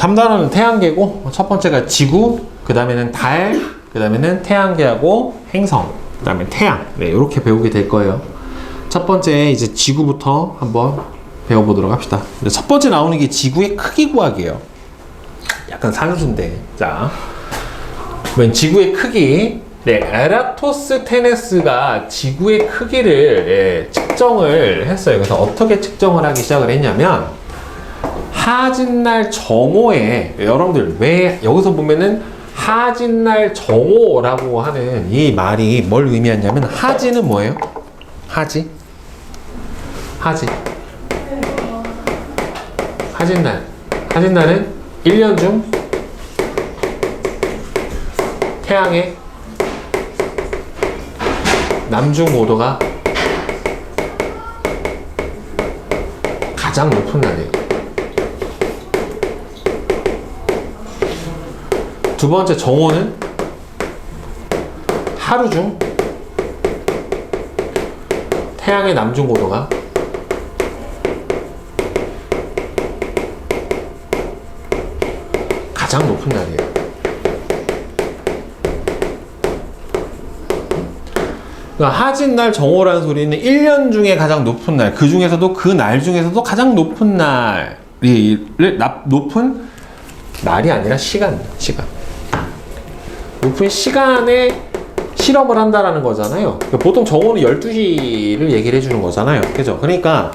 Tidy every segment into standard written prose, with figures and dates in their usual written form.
3단원은 태양계고, 첫 번째가 지구, 그 다음에는 달, 그 다음에는 태양계하고 행성, 그 다음에 태양. 네, 이렇게 배우게 될 거예요. 첫 번째 이제 지구부터 한번 배워보도록 합시다. 첫 번째 나오는 게 지구의 크기 구하기예요. 약간 산수인데. 자, 그러면 지구의 크기. 네, 에라토스테네스가 지구의 크기를 측정을 했어요. 그래서 어떻게 측정을 하기 시작을 했냐면, 하진날 정오에, 여러분들 왜 여기서 보면은 하진날 정오라고 하는 이 말이 뭘 의미하냐면, 하지는 뭐예요? 하지? 하진날. 하진날은 1년 중 태양의 남중 고도가 가장 높은 날이에요. 두 번째 정오는 하루 중 태양의 남중 고도가 가장 높은 날이에요. 그러니까 하진날 정오라는 소리는 1년 중에 가장 높은 날, 그 중에서도 그 날 중에서도 가장 높은 높은 날이 아니라 시간. 높은 시간에 실험을 한다라는 거잖아요. 그러니까 보통 정오는 12시를 얘기를 해주는 거잖아요. 그죠? 그러니까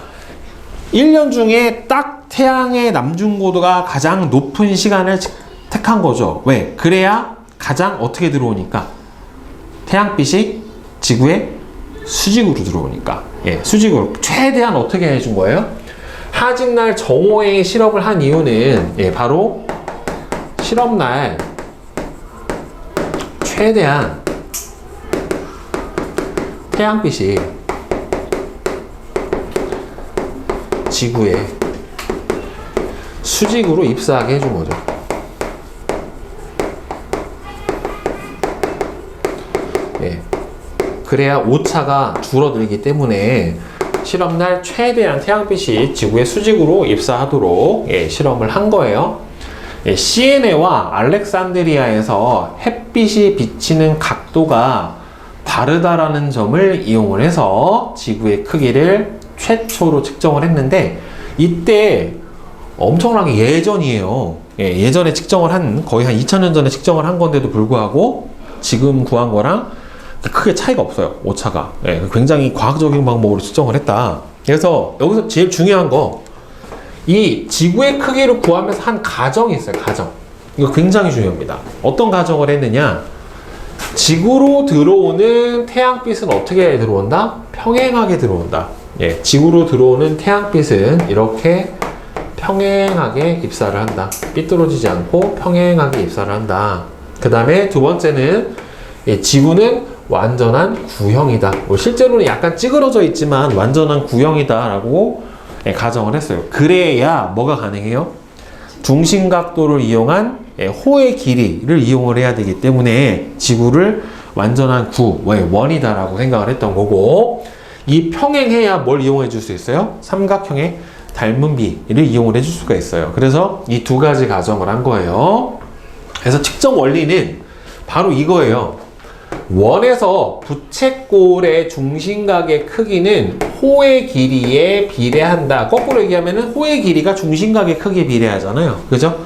1년 중에 딱 태양의 남중고도가 가장 높은 시간을 택한 거죠. 왜? 그래야 가장 어떻게 들어오니까 태양빛이 지구의 수직으로 들어오니까. 예, 수직으로 최대한 어떻게 해준 거예요? 하진날 정오에 실험을 한 이유는 바로 실험날 최대한 태양빛이 지구에 수직으로 입사하게 해준 거죠. 예. 그래야 오차가 줄어들기 때문에 실험날 최대한 태양빛이 지구의 수직으로 입사하도록 실험을 한 거예요. 시에네와 알렉산드리아에서 햇빛이 비치는 각도가 다르다라는 점을 이용을 해서 지구의 크기를 최초로 측정을 했는데, 이때 엄청나게 예전이에요. 예전에 측정을 한, 거의 한 2000년 전에 측정을 한 건데도 불구하고 지금 구한 거랑 크게 차이가 없어요. 오차가. 굉장히 과학적인 방법으로 측정을 했다. 그래서 여기서 제일 중요한 거, 이 지구의 크기를 구하면서 한 가정이 있어요. 가정. 이거 굉장히 중요합니다. 어떤 가정을 했느냐? 지구로 들어오는 태양빛은 어떻게 들어온다? 평행하게 들어온다. 지구로 들어오는 태양빛은 이렇게 평행하게 입사를 한다. 삐뚤어지지 않고 평행하게 입사를 한다. 그 다음에 두 번째는 지구는 완전한 구형이다. 실제로는 약간 찌그러져 있지만 완전한 구형이다 라고 가정을 했어요. 그래야 뭐가 가능해요? 중심각도를 이용한 호의 길이를 이용을 해야 되기 때문에 지구를 완전한 원이다 라고 생각을 했던 거고, 이 평행해야 뭘 이용해 줄 수 있어요? 삼각형의 닮은 비를 이용을 해줄 수가 있어요. 그래서 이 두 가지 가정을 한 거예요. 그래서 측정 원리는 바로 이거예요. 원에서 부채꼴의 중심각의 크기는 호의 길이에 비례한다. 거꾸로 얘기하면 호의 길이가 중심각의 크기에 비례하잖아요. 그죠?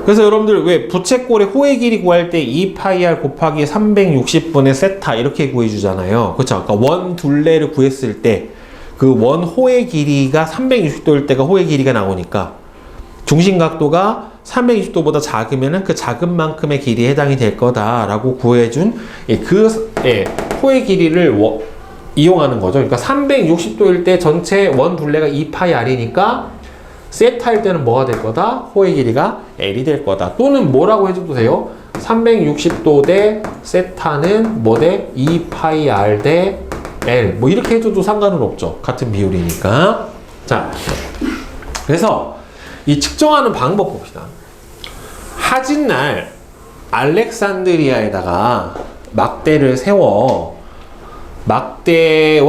그래서 여러분들 왜 부채꼴의 호의 길이 구할 때 2파이r 곱하기 360분의 세타 이렇게 구해주잖아요. 그렇죠? 아까 원 둘레를 구했을 때 그 원 호의 길이가 360도일 때가 호의 길이가 나오니까 중심각도가 320도보다 작으면은 그 작은 만큼의 길이에 해당이 될 거다라고 구해준 호의 길이를 이용하는 거죠. 그러니까 360도일 때 전체 원 둘레가 2파이r이니까 세타일 때는 뭐가 될 거다? 호의 길이가 L이 될 거다. 또는 뭐라고 해줘도 돼요? 360도 대 세타는 뭐 대? 2파이r 대 L. 뭐 이렇게 해줘도 상관은 없죠. 같은 비율이니까. 자, 그래서 이 측정하는 방법 봅시다. 하진날 알렉산드리아에다가 막대를 세워, 막대를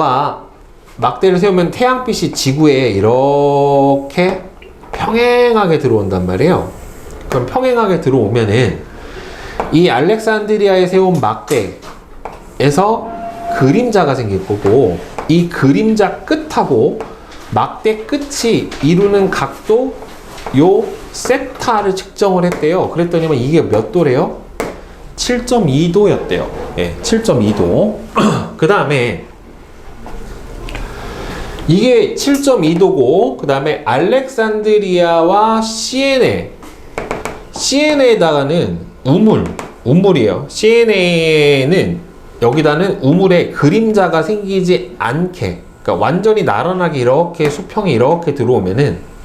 세우면 태양빛이 지구에 이렇게 평행하게 들어온단 말이에요. 그럼 평행하게 들어오면은 이 알렉산드리아에 세운 막대에서 그림자가 생길 거고, 이 그림자 끝하고 막대 끝이 이루는 각도 요 세타를 측정을 했대요. 그랬더니만 이게 몇 도래요? 7.2도였대요. 예, 7.2도. 그 다음에 이게 7.2도고, 그 다음에 알렉산드리아와 시에네에다가는 우물이에요. 시에네는 여기다는 우물에 그림자가 생기지 않게, 그러니까 완전히 나란하게 이렇게 수평이 이렇게 들어오면은,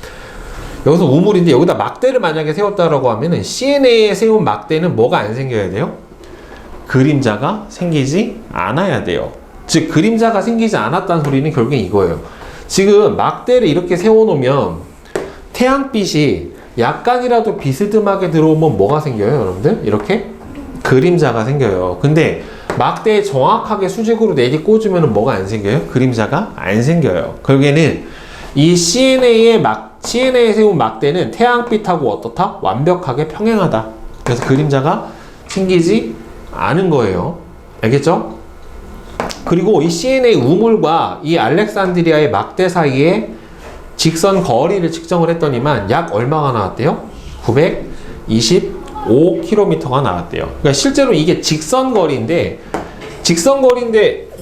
여기서 우물인데 여기다 막대를 만약에 세웠다라고 하면은 시에네에 세운 막대는 뭐가 안 생겨야 돼요? 그림자가 생기지 않아야 돼요. 즉 그림자가 생기지 않았다는 소리는 결국엔 이거예요. 지금 막대를 이렇게 세워놓으면 태양빛이 약간이라도 비스듬하게 들어오면 뭐가 생겨요, 여러분들? 이렇게 그림자가 생겨요. 근데 막대에 정확하게 수직으로 내리꽂으면 뭐가 안 생겨요? 그림자가 안 생겨요. 결국에는 이 CNA에 세운 막대는 태양빛하고 어떻다? 완벽하게 평행하다. 그래서 그림자가 생기지 않은 거예요. 알겠죠? 그리고 이 CNA 우물과 이 알렉산드리아의 막대 사이에 직선 거리를 측정을 했더니만 약 얼마가 나왔대요? 925km가 나왔대요. 그러니까 실제로 이게 직선거리인데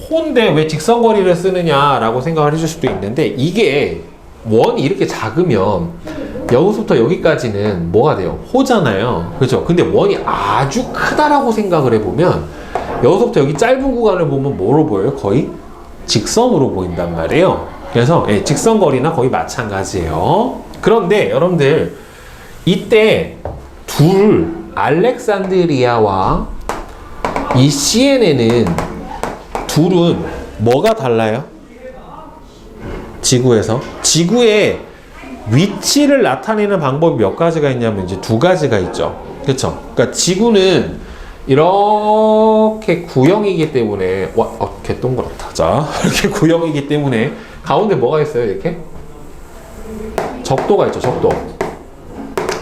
호인데 왜 직선거리를 쓰느냐라고 생각을 해줄 수도 있는데, 이게 원이 이렇게 작으면 여기서부터 여기까지는 뭐가 돼요? 호잖아요. 그렇죠? 근데 원이 아주 크다라고 생각을 해보면 여기서부터 여기 짧은 구간을 보면 뭐로 보여요? 거의 직선으로 보인단 말이에요. 그래서 예, 직선거리나 거의 마찬가지예요. 그런데 여러분들 이때 알렉산드리아와 이 CNN은 둘은 뭐가 달라요? 지구의 위치를 나타내는 방법이 몇 가지가 있냐면 이제 두 가지가 있죠. 그렇죠? 그러니까 지구는 이렇게 구형이기 때문에 개동그랗다. 자, 이렇게 구형이기 때문에 가운데 뭐가 있어요? 이렇게 적도가 있죠. 적도.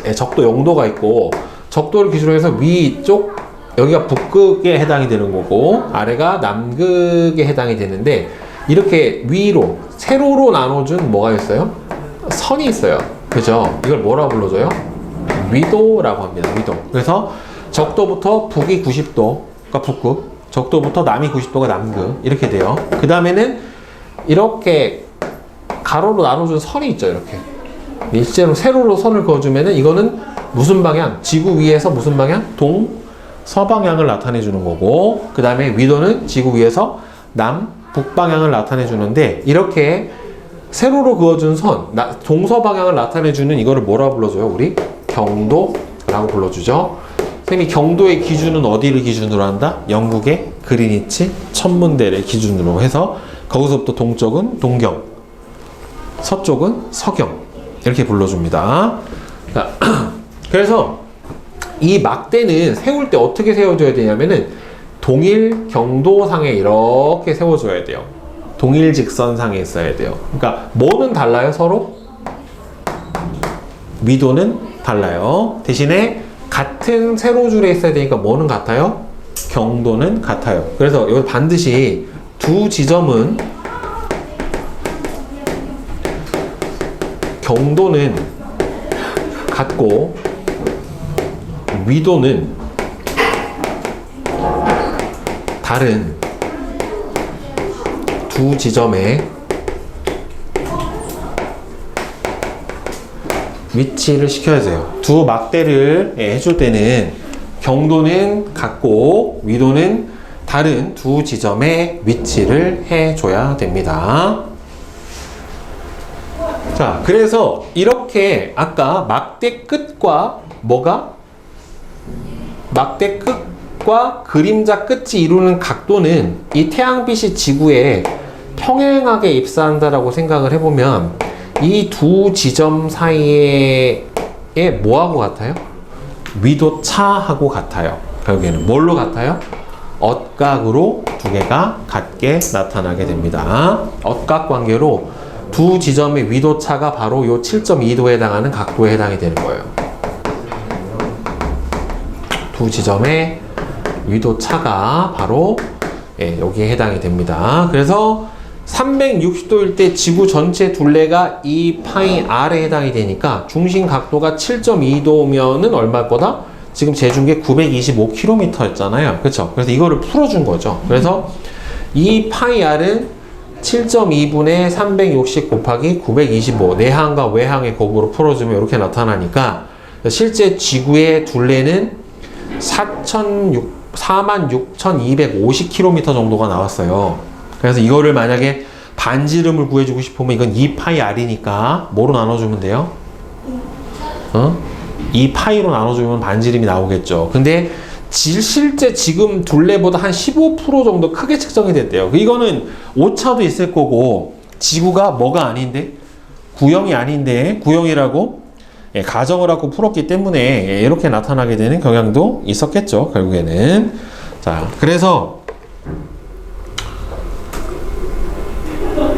네, 적도 0도가 있고, 적도를 기준으로 해서 위쪽 여기가 북극에 해당이 되는 거고 아래가 남극에 해당이 되는데, 이렇게 위로 세로로 나눠준 뭐가 있어요? 선이 있어요. 그죠? 이걸 뭐라고 불러줘요? 위도라고 합니다. 위도. 그래서 적도부터 북이 90도가 북극, 적도부터 남이 90도가 남극, 이렇게 돼요. 그 다음에는 이렇게 가로로 나눠준 선이 있죠. 이렇게 실제로 세로로 선을 그어주면은 이거는 무슨 방향? 지구 위에서 무슨 방향? 서방향을 나타내 주는 거고, 그 다음에 위도는 지구 위에서 북방향을 나타내 주는데, 이렇게 세로로 그어준 선, 동서방향을 나타내 주는 이거를 뭐라고 불러줘요? 우리 경도라고 불러주죠. 선생님이 경도의 기준은 어디를 기준으로 한다? 영국의 그리니치 천문대를 기준으로 해서 거기서부터 동쪽은 동경, 서쪽은 서경, 이렇게 불러줍니다. 그래서 이 막대는 세울 때 어떻게 세워줘야 되냐면은 동일 경도상에 이렇게 세워줘야 돼요. 동일 직선상에 있어야 돼요. 그러니까 뭐는 달라요? 서로? 위도는 달라요. 대신에 같은 세로줄에 있어야 되니까 뭐는 같아요? 경도는 같아요. 그래서 여기 반드시 두 지점은 경도는 같고 위도는 다른 두 지점의 위치를 시켜야 돼요. 두 막대를 해줄 때는 경도는 같고 위도는 다른 두 지점의 위치를 해줘야 됩니다. 자, 그래서 이렇게 아까 막대 끝과 막대 끝과 그림자 끝이 이루는 각도는 이 태양빛이 지구에 평행하게 입사한다라고 생각을 해보면 이 두 지점 사이에 뭐하고 같아요? 위도차하고 같아요. 결국에는 뭘로 같아요? 엇각으로 두 개가 같게 나타나게 됩니다. 엇각 관계로 두 지점의 위도차가 바로 요 7.2도에 해당하는 각도에 해당이 되는 거예요. 두 지점의 위도차가 바로 여기에 해당이 됩니다. 그래서 360도일 때 지구 전체 둘레가 2파이 R에 해당이 되니까 중심 각도가 7.2도면은 얼마일 거다? 지금 재준 게 925km였잖아요. 그렇죠? 그래서 이거를 풀어준 거죠. 그래서 2파이 R은 7.2분의 360 곱하기 925 내항과 외항의 곱으로 풀어주면 이렇게 나타나니까 실제 지구의 둘레는 46,250km 정도가 나왔어요. 그래서 이거를 만약에 반지름을 구해주고 싶으면 이건 2파이 R이니까 뭐로 나눠주면 돼요? 2파이로 나눠주면 반지름이 나오겠죠. 근데 실제 지금 둘레보다 한 15% 정도 크게 측정이 됐대요. 이거는 오차도 있을 거고 지구가 뭐가 아닌데? 구형이 아닌데 구형이라고 가정을 하고 풀었기 때문에 이렇게 나타나게 되는 경향도 있었겠죠. 결국에는. 자, 그래서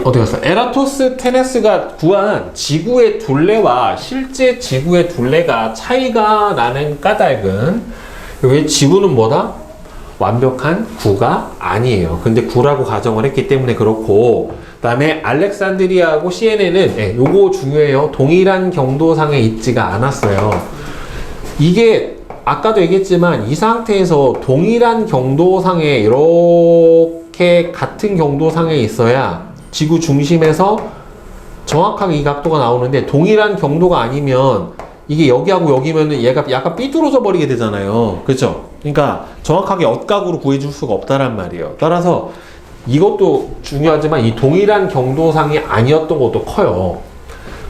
어디 갔어? 에라토스테네스가 구한 지구의 둘레와 실제 지구의 둘레가 차이가 나는 까닭은 왜 지구는 뭐다? 완벽한 구가 아니에요. 근데 구라고 가정을 했기 때문에 그렇고 그 다음에 알렉산드리아하고 CNN은 요거 중요해요. 동일한 경도상에 있지가 않았어요. 이게 아까도 얘기했지만 이 상태에서 동일한 경도상에 이렇게 같은 경도상에 있어야 지구 중심에서 정확하게 이 각도가 나오는데 동일한 경도가 아니면 이게 여기하고 여기면은 얘가 약간 삐뚤어져 버리게 되잖아요. 그렇죠? 그러니까 정확하게 엇각으로 구해줄 수가 없다란 말이에요. 따라서 이것도 중요하지만 이 동일한 경도상이 아니었던 것도 커요.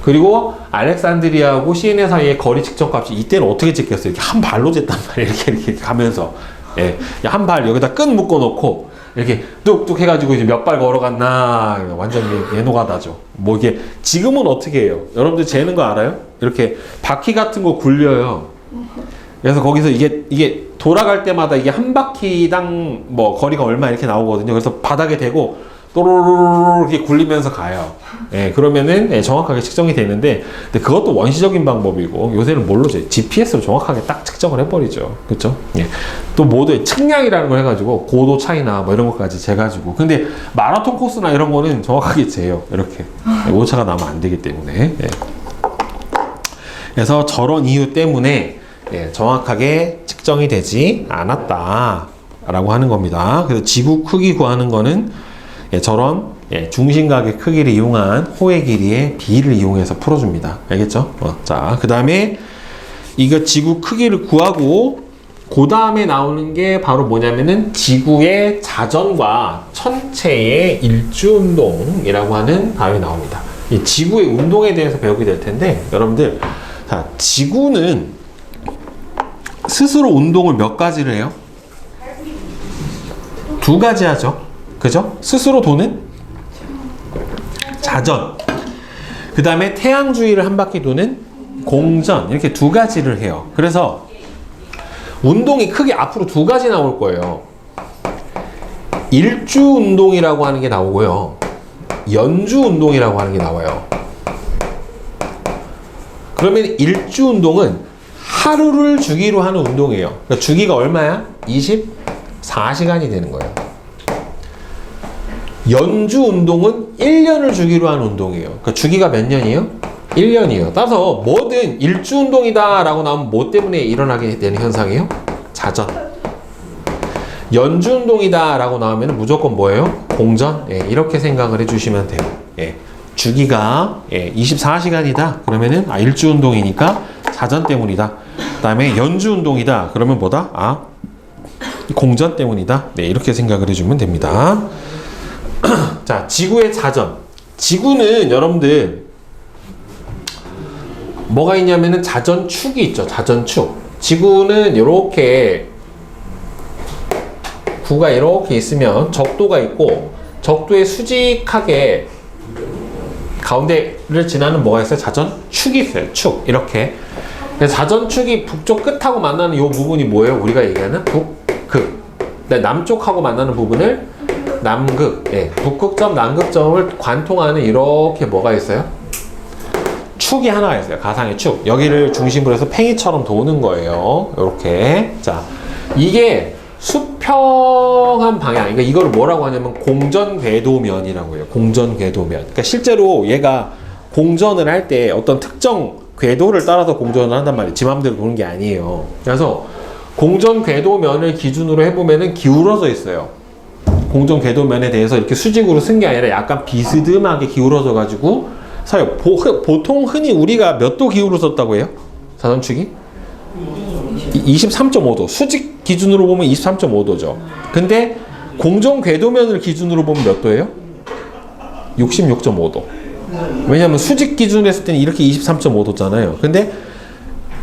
그리고 알렉산드리아하고 시내 사이의 거리 측정 값이 이때는 어떻게 찍겠어요? 이렇게 한 발로 쟀단 말이에요. 이렇게 가면서 한 발 여기다 끈 묶어 놓고 이렇게 뚝뚝 해가지고 이제 몇 발 걸어갔나 완전 예노가다죠. 뭐 이게 지금은 어떻게 해요? 여러분들 재는 거 알아요? 이렇게 바퀴 같은 거 굴려요. 그래서 거기서 이게 돌아갈 때마다 이게 한 바퀴당 뭐 거리가 얼마 이렇게 나오거든요. 그래서 바닥에 대고 또로로로 이렇게 굴리면서 가요. 그러면은 정확하게 측정이 되는데, 근데 그것도 원시적인 방법이고 요새는 뭘로 재? GPS로 정확하게 딱 측정을 해버리죠. 그렇죠? 또 모두의 측량이라는 걸 해가지고 고도 차이나 뭐 이런 것까지 재가지고. 근데 마라톤 코스나 이런 거는 정확하게 재요. 이렇게 오차가 나면 안 되기 때문에. 그래서 저런 이유 때문에 정확하게 측정이 되지 않았다라고 하는 겁니다. 그래서 지구 크기 구하는 거는 저런 중심각의 크기를 이용한 호의 길이의 비를 이용해서 풀어줍니다. 알겠죠? 자, 그 다음에 이거 지구 크기를 구하고 그 다음에 나오는 게 바로 뭐냐면은 지구의 자전과 천체의 일주운동이라고 하는 다음이 나옵니다. 이 지구의 운동에 대해서 배우게 될 텐데 여러분들, 자, 지구는 스스로 운동을 몇 가지를 해요? 두 가지 하죠. 그죠? 스스로 도는 자전, 그 다음에 태양 주위를 한 바퀴 도는 공전, 이렇게 두 가지를 해요. 그래서 운동이 크게 앞으로 두 가지 나올 거예요. 일주 운동이라고 하는 게 나오고요, 연주 운동이라고 하는 게 나와요. 그러면 일주 운동은 하루를 주기로 하는 운동이에요. 그러니까 주기가 얼마야? 24시간이 되는 거예요. 연주 운동은 1년을 주기로 하는 운동이에요. 그러니까 주기가 몇 년이에요? 1년이에요. 따라서 뭐든 일주 운동이다 라고 나오면 뭐 때문에 일어나게 되는 현상이에요? 자전. 연주 운동이다 라고 나오면 무조건 뭐예요? 공전. 이렇게 생각을 해주시면 돼요. 주기가 24시간이다 그러면은 일주 운동이니까 자전 때문이다. 그 다음에 연주 운동이다 그러면 뭐다? 공전 때문이다. 이렇게 생각을 해주면 됩니다. 자, 지구의 자전. 지구는 여러분들 뭐가 있냐면은 자전축이 있죠. 자전축. 지구는 이렇게 구가 이렇게 있으면 적도가 있고 적도에 수직하게 가운데를 지나는 뭐가 있어요? 자전축이 있어요. 축. 이렇게. 그래서 자전축이 북쪽 끝하고 만나는 이 부분이 뭐예요? 우리가 얘기하는 북극. 남쪽하고 만나는 부분을 남극, 북극점, 남극점을 관통하는 이렇게 뭐가 있어요? 축이 하나 있어요. 가상의 축. 여기를 중심으로 해서 팽이처럼 도는 거예요. 이렇게. 자, 이게 수평한 방향, 그러니까 이걸 뭐라고 하냐면 공전궤도면이라고 해요. 공전궤도면. 그러니까 실제로 얘가 공전을 할 때 어떤 특정 궤도를 따라서 공전을 한단 말이에요. 지 맘대로 도는 게 아니에요. 그래서 공전궤도면을 기준으로 해보면은 기울어져 있어요. 공전궤도면에 대해서 이렇게 수직으로 쓴 게 아니라 약간 비스듬하게 기울어져 가지고 서요. 보통 흔히 우리가 몇 도 기울어졌다고 해요? 자전축이? 23.5도. 수직 기준으로 보면 23.5도죠. 근데 공전궤도면을 기준으로 보면 몇 도예요? 66.5도. 왜냐면 수직 기준으로 했을 때는 이렇게 23.5도잖아요. 근데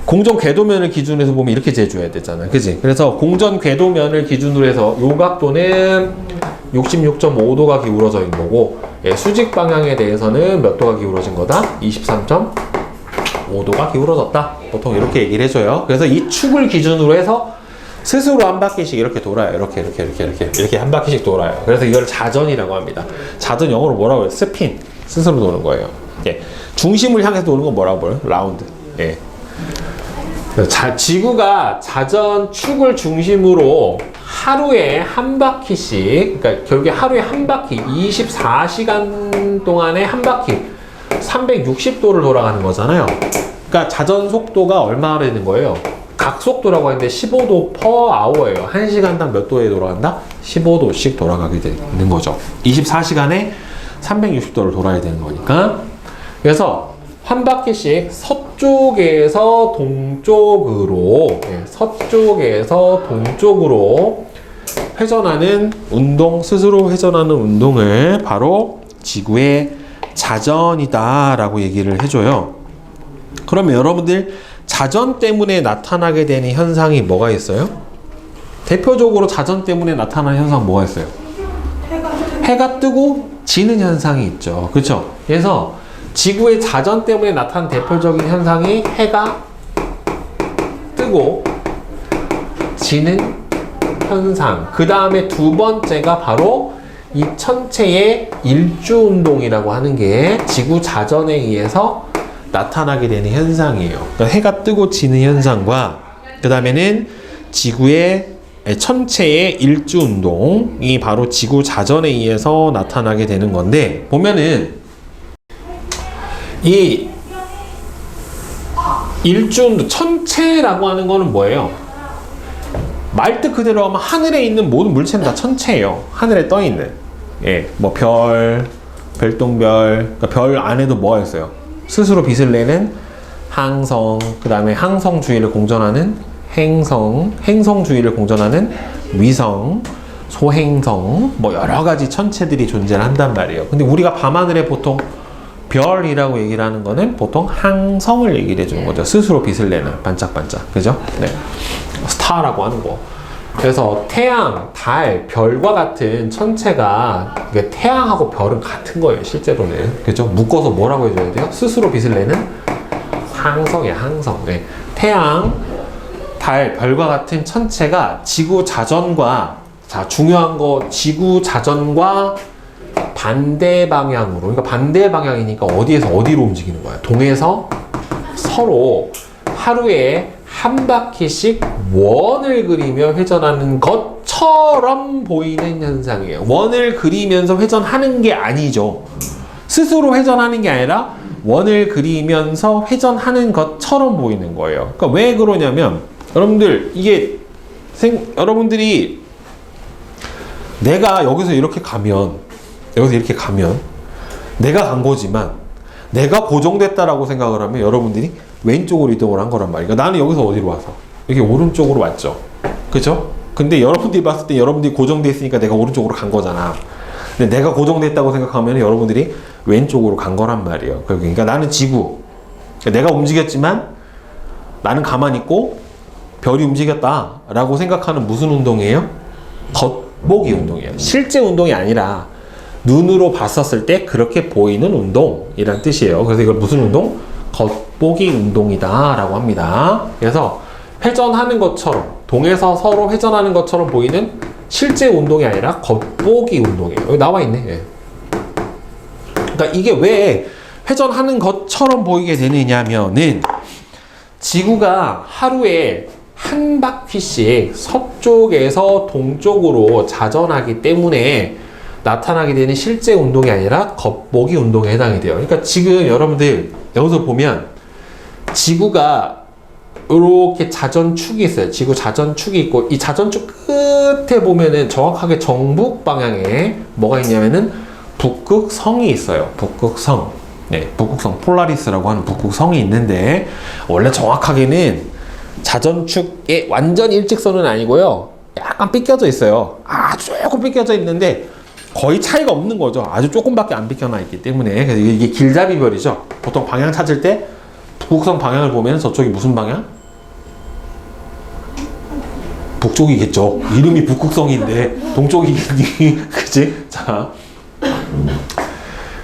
공전궤도면을 기준으로 해서 보면 이렇게 재줘야 되잖아요. 그지? 그래서 공전궤도면을 기준으로 해서 요 각도는 66.5도가 기울어져 있는 거고, 예, 수직 방향에 대해서는 몇 도가 기울어진 거다? 23.5도가 기울어졌다. 보통 이렇게 얘기를 해줘요. 그래서 이 축을 기준으로 해서 스스로 한 바퀴씩 이렇게 돌아요. 이렇게 한 바퀴씩 돌아요. 그래서 이걸 자전이라고 합니다. 자전 영어로 뭐라고 해요? 스핀. 스스로 도는 거예요. 예. 중심을 향해서 도는 건 뭐라고 해요? 라운드. 예. 지구가 자전축을 중심으로 하루에 한 바퀴씩, 그러니까 결국에 하루에 한 바퀴, 24시간 동안에 한 바퀴 360도를 돌아가는 거잖아요. 그러니까 자전 속도가 얼마나 되는 거예요? 각속도라고 하는데 15도 per hour예요. 1시간당 몇 도에 돌아간다? 15도씩 돌아가게 되는 거죠. 24시간에 360도를 돌아야 되는 거니까. 그래서 한 바퀴씩 서쪽에서 동쪽으로, 서쪽에서 동쪽으로 회전하는 운동, 스스로 회전하는 운동을 바로 지구의 자전이다 라고 얘기를 해줘요. 그러면 여러분들 자전 때문에 나타나게 되는 현상이 뭐가 있어요? 대표적으로 자전 때문에 나타나는 현상 뭐가 있어요? 해가 뜨고 지는 현상이 있죠. 그렇죠? 그래서 지구의 자전 때문에 나타난 대표적인 현상이 해가 뜨고 지는 현상. 그 다음에 두 번째가 바로 이 천체의 일주운동이라고 하는 게 지구 자전에 의해서 나타나게 되는 현상이에요. 그러니까 해가 뜨고 지는 현상과 그 다음에는 지구의 천체의 일주운동이 바로 지구 자전에 의해서 나타나게 되는 건데, 보면은 이 일주운동, 천체라고 하는 거는 뭐예요? 말뜻 그대로 하면 하늘에 있는 모든 물체는 다 천체예요. 하늘에 떠 있는. 예, 뭐 별, 별똥별, 그러니까 별 안에도 뭐가 있어요? 스스로 빛을 내는 항성, 그 다음에 항성 주위를 공전하는 행성, 행성 주위를 공전하는 위성, 소행성, 뭐 여러 가지 천체들이 존재를 한단 말이에요. 근데 우리가 밤하늘에 보통 별이라고 얘기를 하는 거는 보통 항성을 얘기를 해주는 거죠. 스스로 빛을 내는 반짝반짝. 그죠? 네. 스타라고 하는 거. 그래서 태양, 달, 별과 같은 천체가, 태양하고 별은 같은 거예요, 실제로는. 그죠? 묶어서 뭐라고 해줘야 돼요? 스스로 빛을 내는 항성이에요, 항성. 네. 태양, 달, 별과 같은 천체가 지구 자전과, 자, 중요한 거, 지구 자전과 반대 방향으로, 그러니까 반대 방향이니까 어디에서 어디로 움직이는 거야? 동에서 서로 하루에 한 바퀴씩 원을 그리며 회전하는 것처럼 보이는 현상이에요. 원을 그리면서 회전하는 게 아니죠. 스스로 회전하는 게 아니라 원을 그리면서 회전하는 것처럼 보이는 거예요. 그러니까 왜 그러냐면, 여러분들 이게 여러분들이 내가 여기서 이렇게 가면 내가 간 거지만 내가 고정됐다라고 생각을 하면 여러분들이 왼쪽으로 이동을 한 거란 말이에요. 나는 여기서 어디로 와서 여기 오른쪽으로 왔죠. 그죠? 근데 여러분들이 봤을 때 여러분들이 고정돼 있으니까 내가 오른쪽으로 간 거잖아. 근데 내가 고정됐다고 생각하면 여러분들이 왼쪽으로 간 거란 말이에요. 그러니까 나는 지구, 내가 움직였지만 나는 가만히 있고 별이 움직였다라고 생각하는 무슨 운동이에요? 겉보기 운동이에요. 실제 운동이 아니라 눈으로 봤었을 때 그렇게 보이는 운동이란 뜻이에요. 그래서 이걸 무슨 운동? 겉보기 운동이다 라고 합니다. 그래서 회전하는 것처럼, 동에서 서로 회전하는 것처럼 보이는 실제 운동이 아니라 겉보기 운동이에요. 여기 나와 있네. 예. 그러니까 이게 왜 회전하는 것처럼 보이게 되느냐면은 지구가 하루에 한 바퀴씩 서쪽에서 동쪽으로 자전하기 때문에 나타나게 되는 실제 운동이 아니라 겉보기 운동에 해당이 돼요. 그러니까 지금 여러분들 여기서 보면 지구가 이렇게 자전축이 있어요. 지구 자전축이 있고 이 자전축 끝에 보면은 정확하게 정북 방향에 뭐가 있냐면은 북극성이 있어요. 북극성. 네, 북극성 폴라리스라고 하는 북극성이 있는데 원래 정확하게는 자전축의 완전 일직선은 아니고요. 약간 삐껴져 있어요. 아주 조금 삐껴져 있는데 거의 차이가 없는 거죠. 아주 조금밖에 안 삐껴나 있기 때문에. 그래서 이게 길잡이별이죠. 보통 방향 찾을 때 북극성 방향을 보면 저쪽이 무슨 방향? 북쪽이겠죠. 이름이 북극성인데 동쪽이겠니? 그치? 자,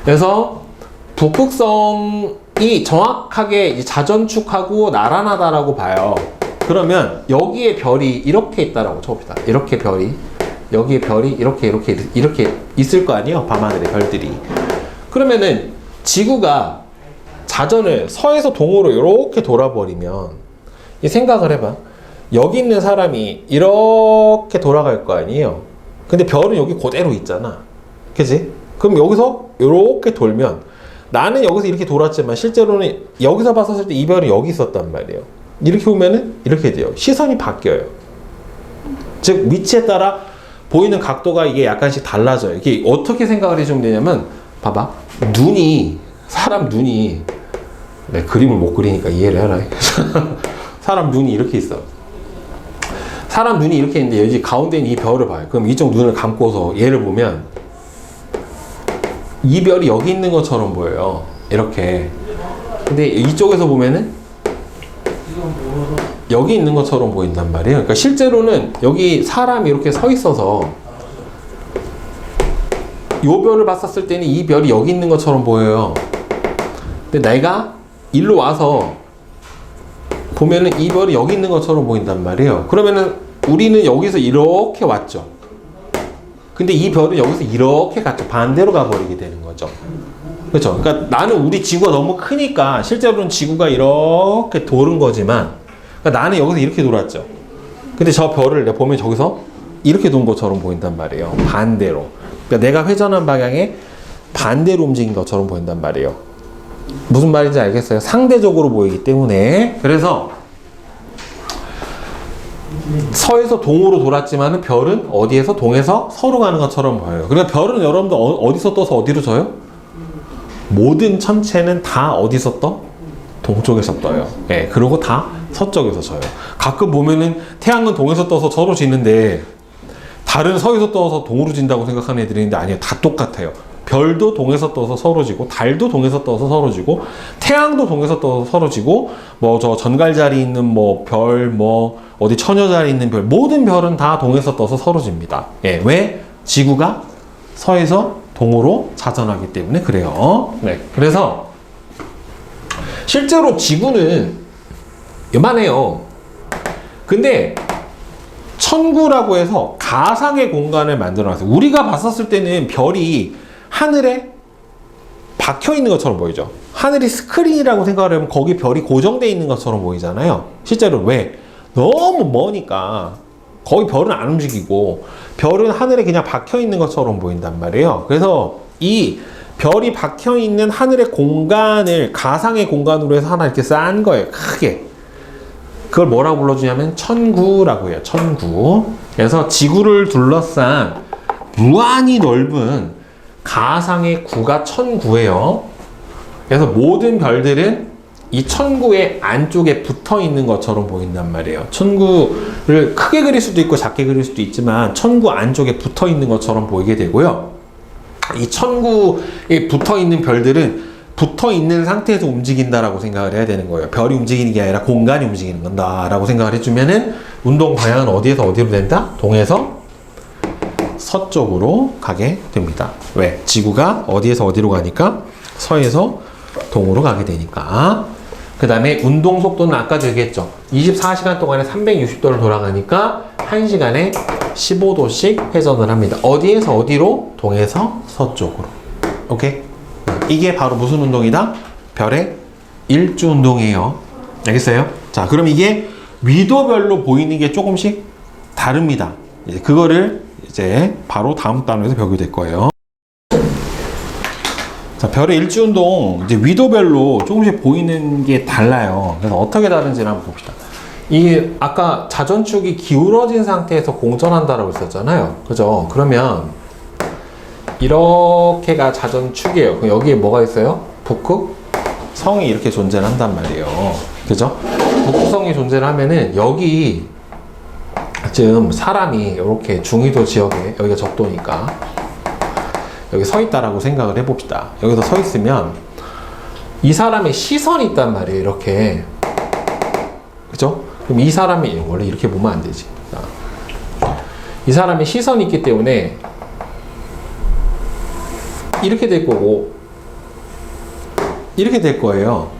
그래서 북극성이 정확하게 자전축하고 나란하다라고 봐요. 그러면 여기에 별이 이렇게 있다라고 쳐봅시다. 이렇게 별이 여기에 별이 이렇게 있을 거 아니에요? 밤하늘에 별들이. 그러면은 지구가 자전을 서에서 동으로 이렇게 돌아버리면 이 생각을 해봐. 여기 있는 사람이 이렇게 돌아갈 거 아니에요? 근데 별은 여기 그대로 있잖아. 그치? 그럼 여기서 이렇게 돌면 나는 여기서 이렇게 돌았지만 실제로는 여기서 봤었을 때 이 별은 여기 있었단 말이에요. 이렇게 보면은 이렇게 돼요. 시선이 바뀌어요. 즉 위치에 따라 보이는 각도가 이게 약간씩 달라져요. 이게 어떻게 생각을 해주면 되냐면 봐봐. 사람 눈이 내 그림을 못 그리니까 이해를 해라. 사람 눈이 이렇게 있어. 사람 눈이 이렇게 있는데 여기 가운데 있는 이 별을 봐요. 그럼 이쪽 눈을 감고서 얘를 보면 이 별이 여기 있는 것처럼 보여요. 이렇게. 근데 이쪽에서 보면은 여기 있는 것처럼 보인단 말이에요. 그러니까 실제로는 여기 사람이 이렇게 서 있어서 이 별을 봤었을 때는 이 별이 여기 있는 것처럼 보여요. 근데 내가 일로 와서 보면은 이 별이 여기 있는 것처럼 보인단 말이에요. 그러면은 우리는 여기서 이렇게 왔죠. 근데 이 별은 여기서 이렇게 갔죠. 반대로 가버리게 되는 거죠. 그렇죠? 그러니까 나는 우리 지구가 너무 크니까 실제로는 지구가 이렇게 도는 거지만 그러니까 나는 여기서 이렇게 돌았죠. 근데 저 별을 내가 보면 저기서 이렇게 돈 것처럼 보인단 말이에요. 반대로. 그러니까 내가 회전한 방향에 반대로 움직인 것처럼 보인단 말이에요. 무슨 말인지 알겠어요? 상대적으로 보이기 때문에. 그래서 서에서 동으로 돌았지만은 별은 어디에서 동에서 서로 가는 것처럼 보여요. 그러니까 별은 여러분들 어디서 떠서 어디로 져요? 모든 천체는 다 어디서 떠? 동쪽에서 떠요. 예, 그리고 다 서쪽에서 져요. 가끔 보면은 태양은 동에서 떠서 서로 지는데 다른 서에서 떠서 동으로 진다고 생각하는 애들이 있는데 아니에요. 다 똑같아요. 별도 동에서 떠서 서로 지고 달도 동에서 떠서 서로 지고 태양도 동에서 떠서 서로 지고 뭐 저 전갈 자리 있는 뭐 별 뭐 어디 처녀 자리 있는 별 모든 별은 다 동에서 떠서 서로 집니다. 예, 왜? 지구가 서에서 동으로 자전하기 때문에 그래요. 네, 그래서 실제로 지구는 요만해요. 근데 천구라고 해서 가상의 공간을 만들어 놨어요. 우리가 봤었을 때는 별이 하늘에 박혀 있는 것처럼 보이죠. 하늘이 스크린이라고 생각을 하면 거기 별이 고정되어 있는 것처럼 보이잖아요. 실제로 왜? 너무 머니까 거기 별은 안 움직이고 별은 하늘에 그냥 박혀 있는 것처럼 보인단 말이에요. 그래서 이 별이 박혀 있는 하늘의 공간을 가상의 공간으로 해서 하나 이렇게 쌓은 거예요. 크게. 그걸 뭐라고 불러주냐면 천구라고 해요. 천구. 그래서 지구를 둘러싼 무한히 넓은 가상의 구가 천구예요. 그래서 모든 별들은 이 천구의 안쪽에 붙어 있는 것처럼 보인단 말이에요. 천구를 크게 그릴 수도 있고 작게 그릴 수도 있지만 천구 안쪽에 붙어 있는 것처럼 보이게 되고요. 이 천구에 붙어 있는 별들은 붙어 있는 상태에서 움직인다라고 생각을 해야 되는 거예요. 별이 움직이는 게 아니라 공간이 움직이는 건다라고 생각을 해주면은 운동 방향은 어디에서 어디로 된다? 동에서 서쪽으로 가게 됩니다. 왜? 지구가 어디에서 어디로 가니까 서에서 동으로 가게 되니까. 그 다음에 운동 속도는 아까도 얘기했죠. 24시간 동안에 360도를 돌아가니까 1시간에 15도씩 회전을 합니다. 어디에서 어디로? 동에서 서쪽으로. 오케이? 이게 바로 무슨 운동이다? 별의 일주 운동이에요. 알겠어요? 자, 그럼 이게 위도별로 보이는 게 조금씩 다릅니다. 그거를 이제 바로 다음 단원에서 배우게 될 거예요. 자, 별의 일지운동 이제 위도별로 조금씩 보이는 게 달라요. 그래서 어떻게 다른지를 한번 봅시다. 이 아까 자전축이 기울어진 상태에서 공전한다라고 했었잖아요. 그죠? 그러면 이렇게가 자전축이에요. 그럼 여기에 뭐가 있어요? 북극성이 이렇게 존재를 한단 말이에요. 그죠? 북극성이 존재를 하면은 여기 지금 사람이 이렇게 중위도 지역에 여기가 적도니까 여기 서 있다라고 생각을 해봅시다. 여기서 서 있으면 이 사람의 시선이 있단 말이에요. 이렇게. 그죠? 그럼 이 사람이 원래 이렇게 보면 안 되지. 이 사람의 시선이 있기 때문에 이렇게 될 거고 이렇게 될 거예요.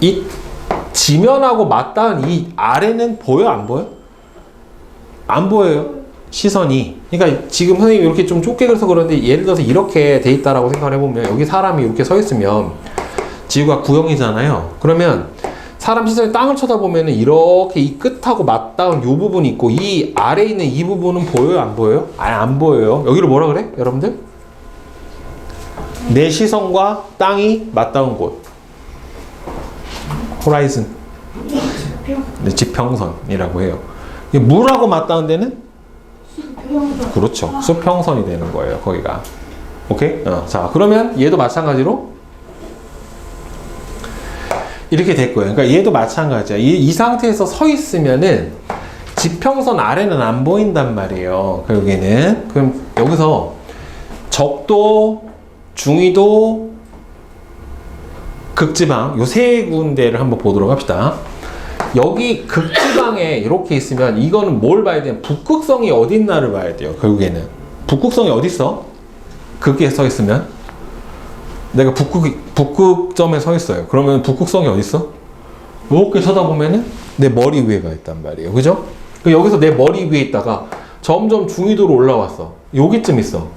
이 지면하고 맞닿은 이 아래는 보여? 안 보여? 안 보여요. 시선이. 그러니까 지금 선생님이 이렇게 좀 좁게 그려서 그런데 예를 들어서 이렇게 돼 있다라고 생각을 해보면 여기 사람이 이렇게 서 있으면 지구가 구형이잖아요. 그러면 사람 시선이 땅을 쳐다보면 이렇게 이 끝하고 맞닿은 이 부분이 있고 이 아래에 있는 이 부분은 보여요? 안 보여요? 아예 안 보여요. 여기를 뭐라 그래? 여러분들? 내 시선과 땅이 맞닿은 곳. 호라이즌. 네, 지평선이라고 해요. 물하고 맞닿은 데는? 그렇죠. 수평선이 되는 거예요. 거기가. 오케이? 자, 그러면 얘도 마찬가지로 이렇게 될 거예요. 그러니까 얘도 마찬가지야. 이 상태에서 서 있으면은 지평선 아래는 안 보인단 말이에요. 결국에는. 그럼 여기서 적도, 중위도, 극지방 요 세 군데를 한번 보도록 합시다. 여기 극지방에 이렇게 있으면 이거는 뭘 봐야 돼요? 북극성이 어디 있나를 봐야 돼요. 결국에는 북극성이 어디 있어? 극에 서 있으면 내가 북극점에 서 있어요. 그러면 북극성이 어디 있어? 이렇게 쳐다보면은 내 머리 위에가 있단 말이에요. 그죠? 여기서 내 머리 위에 있다가 점점 중위도로 올라왔어. 여기쯤 있어.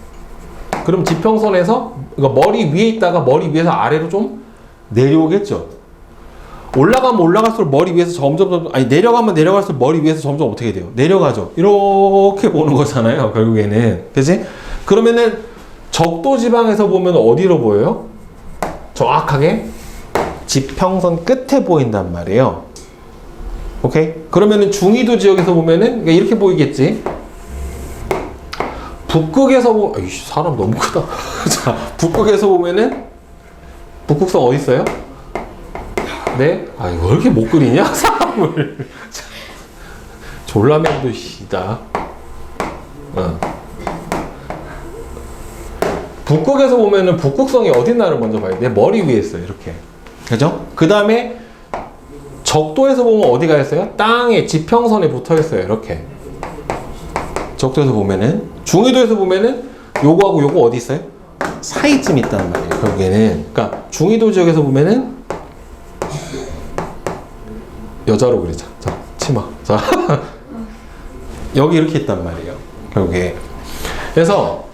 그럼 지평선에서 그러니까 머리 위에 있다가 머리 위에서 아래로 좀 내려오겠죠. 올라가면 올라갈수록 머리 위에서 점점 아니 내려가면 내려갈수록 머리 위에서 점점 어떻게 돼요? 내려가죠. 이렇게 보는 거잖아요. 결국에는. 그치? 그러면은 적도 지방에서 보면 어디로 보여요? 정확하게 지평선 끝에 보인단 말이에요. 오케이? 그러면은 중위도 지역에서 보면은 그러니까 이렇게 보이겠지? 북극에서 보면 에이씨 사람 너무 크다. 자, 북극에서 보면은 북극성 어디 있어요? 네? 아, 이거 왜 이렇게 못 그리냐? 사람을. 졸라맨도 시다. 북극에서 보면은 북극성이 어딨나를 먼저 봐야 돼. 내 머리 위에 있어요. 이렇게. 그죠? 그 다음에 적도에서 보면 어디가 있어요? 땅에 지평선에 붙어 있어요. 이렇게. 적도에서 보면은. 중위도에서 보면은 요거하고 요거 어디 있어요? 사이쯤 있다는 말이에요. 결국에는. 그러니까 중위도 지역에서 보면은 여자로 그리자. 자, 치마. 자, 여기 이렇게 있단 말이에요. 결국에. 그래서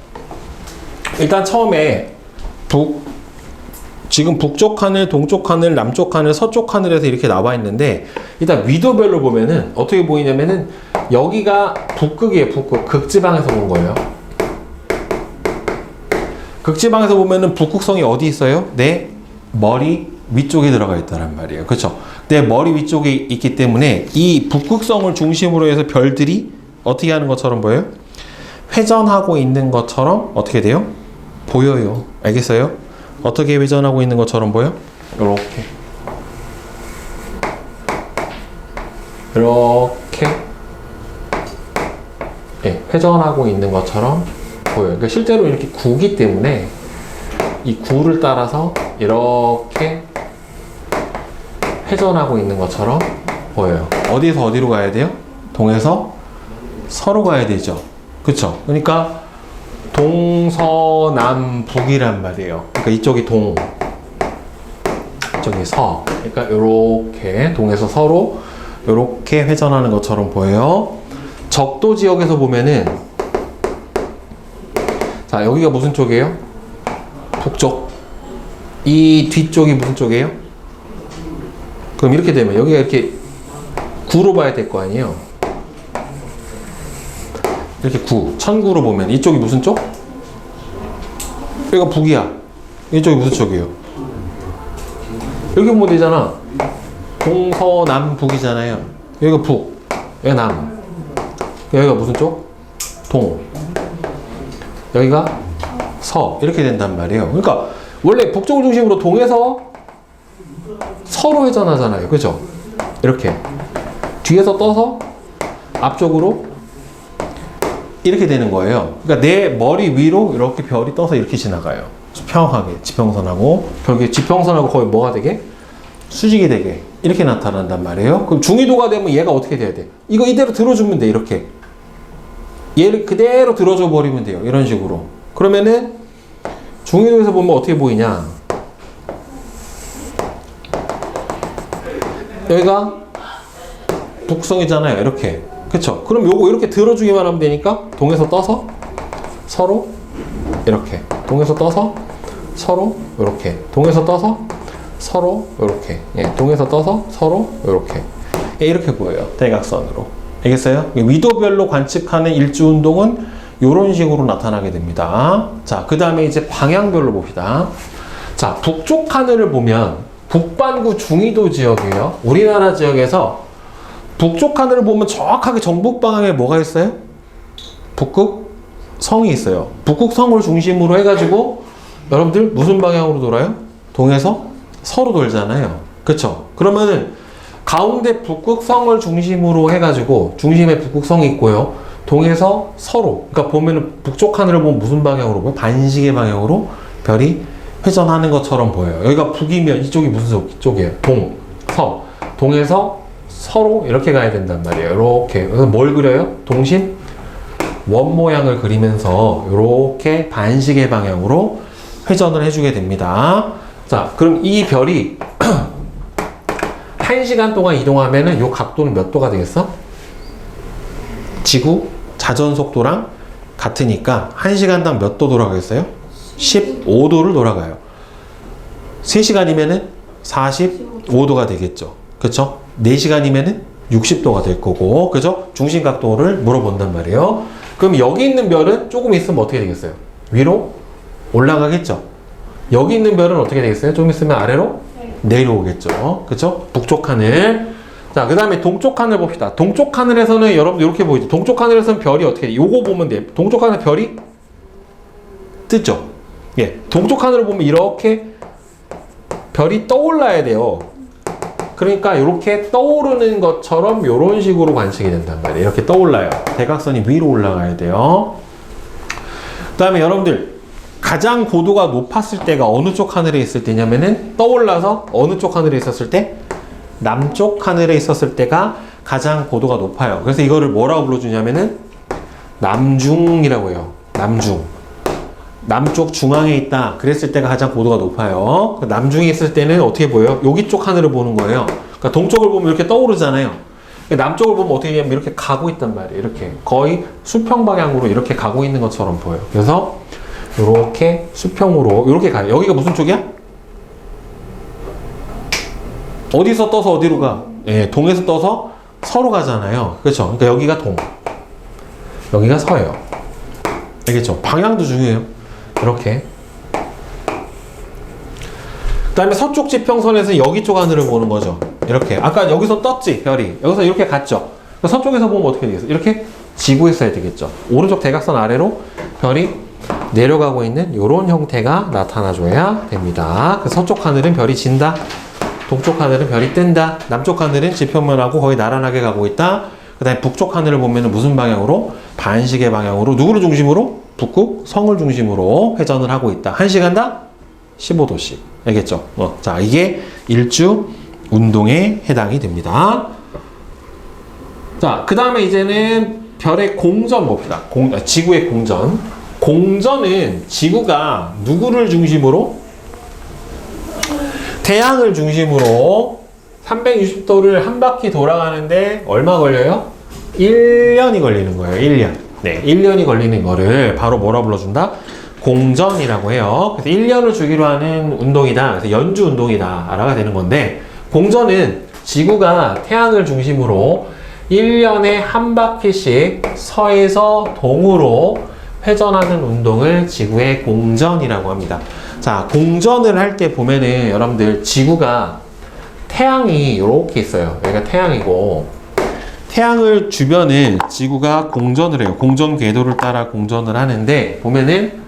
일단 처음에 지금 북쪽 하늘, 동쪽 하늘, 남쪽 하늘, 서쪽 하늘에서 이렇게 나와 있는데 일단 위도별로 보면은 어떻게 보이냐면은 여기가 북극이에요. 북극. 극지방에서 본 거예요. 극지방에서 보면은 북극성이 어디 있어요? 내 머리 위쪽에 들어가 있다는 말이에요. 그렇죠? 내 머리 위쪽에 있기 때문에 이 북극성을 중심으로 해서 별들이 어떻게 하는 것처럼 보여요? 회전하고 있는 것처럼 어떻게 돼요? 보여요. 알겠어요? 어떻게 회전하고 있는 것처럼 보여? 이렇게 네, 회전하고 있는 것처럼 보여요. 그러니까 실제로 이렇게 구기 때문에 이 구를 따라서 이렇게 회전하고 있는 것처럼 보여요. 어디에서 어디로 가야 돼요? 동에서 서로 가야 되죠. 그쵸? 그러니까 동서남북이란 말이에요. 그러니까 이쪽이 동, 이쪽이 서. 그러니까 이렇게 동에서 서로 이렇게 회전하는 것처럼 보여요. 적도 지역에서 보면은 자, 여기가 무슨 쪽이에요? 북쪽. 이 뒤쪽이 무슨 쪽이에요? 그럼 이렇게 되면 여기가 이렇게 9로 봐야 될 거 아니에요. 이렇게 9, 1009로 보면 이쪽이 무슨 쪽? 여기가 북이야. 이쪽이 무슨 쪽이에요? 여기 보면 되잖아. 동서남북이잖아요. 여기가 북, 여기가 남. 여기가 무슨 쪽? 동. 여기가 서. 이렇게 된단 말이에요. 그러니까 원래 북쪽을 중심으로 동에서 서로 회전하잖아요. 그죠? 이렇게. 뒤에서 떠서 앞쪽으로 이렇게 되는 거예요. 그러니까 내 머리 위로 이렇게 별이 떠서 이렇게 지나가요. 평하게 지평선하고 결국에 지평선하고 거의 뭐가 되게? 수직이 되게 이렇게 나타난단 말이에요. 그럼 중위도가 되면 얘가 어떻게 돼야 돼? 이거 이대로 들어주면 돼. 이렇게 얘를 그대로 들어줘 버리면 돼요. 이런 식으로. 그러면은 중위도에서 보면 어떻게 보이냐? 여기가 북성이잖아요. 이렇게. 그쵸? 그럼 요거 이렇게 들어주기만 하면 되니까 동에서 떠서 서로 이렇게, 동에서 떠서 서로 이렇게, 동에서 떠서 서로 이렇게, 예, 동에서 떠서 서로 이렇게, 예, 이렇게 보여요. 대각선으로. 알겠어요? 위도별로 관측하는 일주운동은 이런 식으로 나타나게 됩니다. 자, 그 다음에 이제 방향별로 봅시다. 자, 북쪽 하늘을 보면 북반구 중위도 지역이에요. 우리나라 지역에서 북쪽 하늘을 보면 정확하게 정북 방향에 뭐가 있어요? 북극 성이 있어요. 북극 성을 중심으로 해가지고 여러분들 무슨 방향으로 돌아요? 동에서 서로 돌잖아요. 그쵸? 그러면은 가운데 북극 성을 중심으로 해가지고 중심에 북극 성이 있고요. 동에서 서로, 그러니까 보면은 북쪽 하늘을 보면 무슨 방향으로 보여? 반시계 방향으로 별이 회전하는 것처럼 보여요. 여기가 북이면 이쪽이 무슨 쪽이에요? 동, 서. 동에서 서로 이렇게 가야 된단 말이에요. 이렇게. 그래서 뭘 그려요? 동심 원 모양을 그리면서 이렇게 반시계 방향으로 회전을 해주게 됩니다. 자, 그럼 이 별이 1시간 동안 이동하면은 이 각도는 몇 도가 되겠어? 지구 자전 속도랑 같으니까 1시간당 몇 도 돌아가겠어요? 15도를 돌아가요. 3시간이면은 45도가 되겠죠. 그쵸? 4시간이면은 60도가 될 거고, 그죠? 중심 각도를 물어본단 말이에요. 그럼 여기 있는 별은 조금 있으면 어떻게 되겠어요? 위로 올라가겠죠? 여기 있는 별은 어떻게 되겠어요? 좀 있으면 아래로 내려오겠죠? 그죠? 북쪽 하늘. 자, 그 다음에 동쪽 하늘 봅시다. 동쪽 하늘에서는 여러분 이렇게 보이죠? 동쪽 하늘에서는 별이 어떻게 돼? 요거 보면 돼요. 동쪽 하늘 별이 뜨죠? 예. 동쪽 하늘을 보면 이렇게 별이 떠올라야 돼요. 그러니까 이렇게 떠오르는 것처럼 이런 식으로 관측이 된단 말이에요. 이렇게 떠올라요. 대각선이 위로 올라가야 돼요. 그 다음에 여러분들 가장 고도가 높았을 때가 어느 쪽 하늘에 있을 때냐면은 떠올라서 어느 쪽 하늘에 있었을 때? 남쪽 하늘에 있었을 때가 가장 고도가 높아요. 그래서 이거를 뭐라고 불러주냐면은 남중이라고 해요. 남중. 남쪽 중앙에 있다. 그랬을 때가 가장 고도가 높아요. 남중에 있을 때는 어떻게 보여요? 여기 쪽 하늘을 보는 거예요. 그러니까 동쪽을 보면 이렇게 떠오르잖아요. 남쪽을 보면 어떻게 되냐면 이렇게 가고 있단 말이에요. 이렇게 거의 수평 방향으로 이렇게 가고 있는 것처럼 보여요. 그래서 이렇게 수평으로 이렇게 가요. 여기가 무슨 쪽이야? 어디서 떠서 어디로 가? 예, 동에서 떠서 서로 가잖아요. 그렇죠? 그러니까 여기가 동, 여기가 서예요. 알겠죠? 방향도 중요해요. 이렇게. 그 다음에 서쪽 지평선에서 여기 쪽 하늘을 보는 거죠. 이렇게. 아까 여기서 떴지, 별이. 여기서 이렇게 갔죠. 서쪽에서 보면 어떻게 되겠어요? 이렇게 지고 있어야 되겠죠. 오른쪽 대각선 아래로 별이 내려가고 있는 이런 형태가 나타나줘야 됩니다. 서쪽 하늘은 별이 진다. 동쪽 하늘은 별이 뜬다. 남쪽 하늘은 지평면하고 거의 나란하게 가고 있다. 그 다음에 북쪽 하늘을 보면 무슨 방향으로? 반시계 방향으로. 누구를 중심으로? 북극 성을 중심으로 회전을 하고 있다. 1시간당 15도씩. 알겠죠? 자, 이게 일주 운동에 해당이 됩니다. 자, 그 다음에 이제는 별의 공전 봅시다. 지구의 공전. 공전은 지구가 누구를 중심으로? 태양을 중심으로 360도를 한 바퀴 돌아가는데 얼마 걸려요? 1년이 걸리는 거예요. 1년. 네, 1년이 걸리는 거를 바로 뭐라 불러준다? 공전이라고 해요. 그래서 1년을 주기로 하는 운동이다. 그래서 연주 운동이다. 라가 되는 건데, 공전은 지구가 태양을 중심으로 1년에 한 바퀴씩 서에서 동으로 회전하는 운동을 지구의 공전이라고 합니다. 자, 공전을 할 때 보면은 여러분들 지구가 태양이 이렇게 있어요. 여기가 태양이고 태양을 주변에 지구가 공전을 해요. 공전 궤도를 따라 공전을 하는데 보면은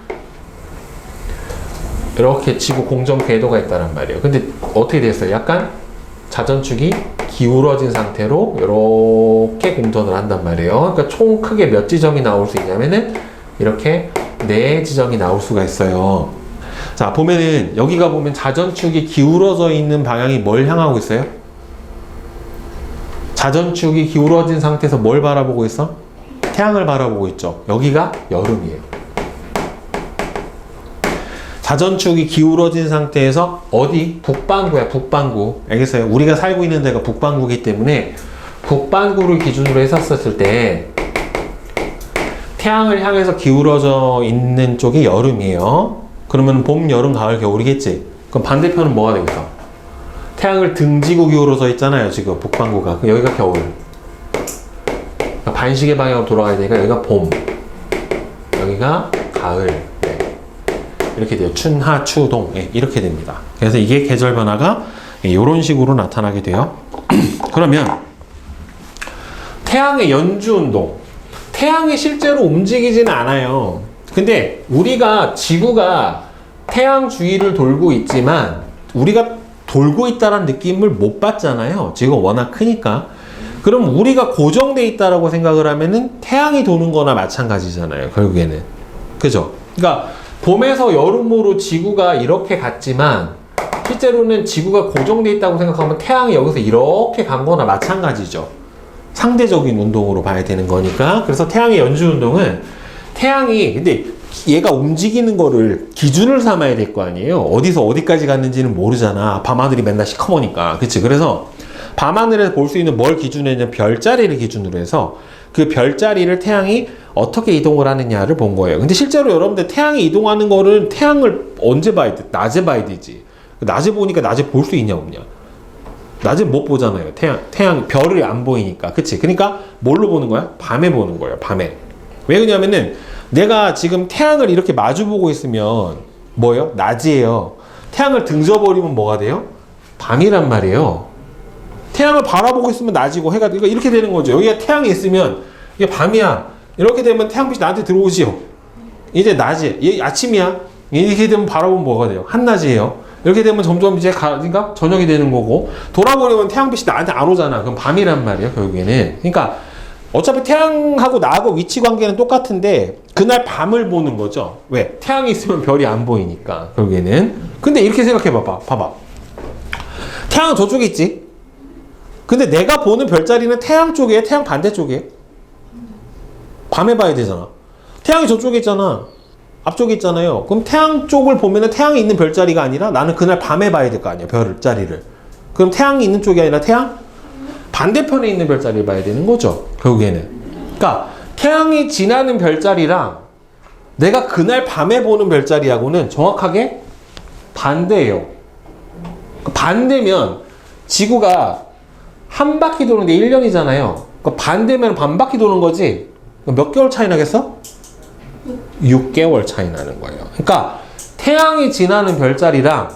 이렇게 지구 공전 궤도가 있다란 말이에요. 근데 어떻게 됐어요? 약간 자전축이 기울어진 상태로 이렇게 공전을 한단 말이에요. 그러니까 총 크게 몇 지점이 나올 수 있냐면은 이렇게 4지점이 나올 수가 있어요. 자, 보면은 여기가 보면 자전축이 기울어져 있는 방향이 뭘 향하고 있어요? 자전축이 기울어진 상태에서 뭘 바라보고 있어? 태양을 바라보고 있죠. 여기가 여름이에요. 자전축이 기울어진 상태에서 어디? 북반구야, 북반구. 알겠어요? 우리가 살고 있는 데가 북반구이기 때문에 북반구를 기준으로 했었을 때 태양을 향해서 기울어져 있는 쪽이 여름이에요. 그러면 봄, 여름, 가을, 겨울이겠지? 그럼 반대편은 뭐가 되겠어? 태양을 등지고 기울어져 있잖아요, 지금 북반구가. 여기가 겨울. 그러니까 반시계 방향으로 돌아가야 되니까 여기가 봄, 여기가 가을. 네. 이렇게 돼요. 춘, 하, 추, 동. 네, 이렇게 됩니다. 그래서 이게 계절 변화가 이런 식으로 나타나게 돼요. 그러면 태양의 연주 운동. 태양이 실제로 움직이지는 않아요. 근데 우리가 지구가 태양 주위를 돌고 있지만 우리가 돌고 있다는 느낌을 못 받잖아요. 지구가 워낙 크니까. 그럼 우리가 고정돼 있다라고 생각을 하면은 태양이 도는 거나 마찬가지잖아요. 결국에는. 그죠? 그러니까 봄에서 여름으로 지구가 이렇게 갔지만 실제로는 지구가 고정돼 있다고 생각하면 태양이 여기서 이렇게 간 거나 마찬가지죠. 상대적인 운동으로 봐야 되는 거니까. 그래서 태양의 연주 운동은 태양이 근데 얘가 움직이는 거를 기준을 삼아야 될 거 아니에요. 어디서 어디까지 갔는지는 모르잖아. 밤하늘이 맨날 시커머니까. 그치? 그래서 밤하늘에서 볼 수 있는 뭘 기준으로 했냐면 별자리를 기준으로 해서 그 별자리를 태양이 어떻게 이동을 하느냐를 본 거예요. 근데 실제로 여러분들 태양이 이동하는 거를 태양을 언제 봐야 돼? 낮에 봐야 되지. 낮에 보니까 낮에 볼 수 있냐 없냐? 낮에 못 보잖아요. 태양 별을 안 보이니까. 그치? 그러니까 뭘로 보는 거야? 밤에 보는 거예요. 밤에. 왜 그러냐면은 내가 지금 태양을 이렇게 마주 보고 있으면 뭐예요? 낮이에요. 태양을 등져버리면 뭐가 돼요? 밤이란 말이에요. 태양을 바라보고 있으면 낮이고 해가 그러니까 이렇게 되는 거죠. 여기가 태양이 있으면 이게 밤이야. 이렇게 되면 태양빛이 나한테 들어오지요. 이제 낮이, 얘 아침이야. 이렇게 되면 바라보면 뭐가 돼요? 한낮이에요. 이렇게 되면 점점 이제 그러니까 저녁이 되는 거고 돌아버리면 태양빛이 나한테 안 오잖아. 그럼 밤이란 말이에요. 결국에는. 그러니까 어차피 태양하고 나하고 위치 관계는 똑같은데 그날 밤을 보는 거죠. 왜? 태양이 있으면 별이 안 보이니까 결국에는. 근데 이렇게 생각해 봐봐. 봐봐. 태양은 저쪽에 있지. 근데 내가 보는 별자리는 태양 쪽이에요? 태양 반대쪽이에요? 밤에 봐야 되잖아. 태양이 저쪽에 있잖아. 앞쪽에 있잖아요. 그럼 태양 쪽을 보면은 태양이 있는 별자리가 아니라 나는 그날 밤에 봐야 될 거 아니야. 별자리를. 그럼 태양이 있는 쪽이 아니라 태양 반대편에 있는 별자리를 봐야 되는 거죠. 결국에는. 그러니까 태양이 지나는 별자리랑 내가 그날 밤에 보는 별자리하고는 정확하게 반대예요. 반대면 지구가 한 바퀴 도는데 1년이잖아요. 그러니까 반대면 반 바퀴 도는 거지. 몇 개월 차이 나겠어? 6개월 차이 나는 거예요. 그러니까 태양이 지나는 별자리랑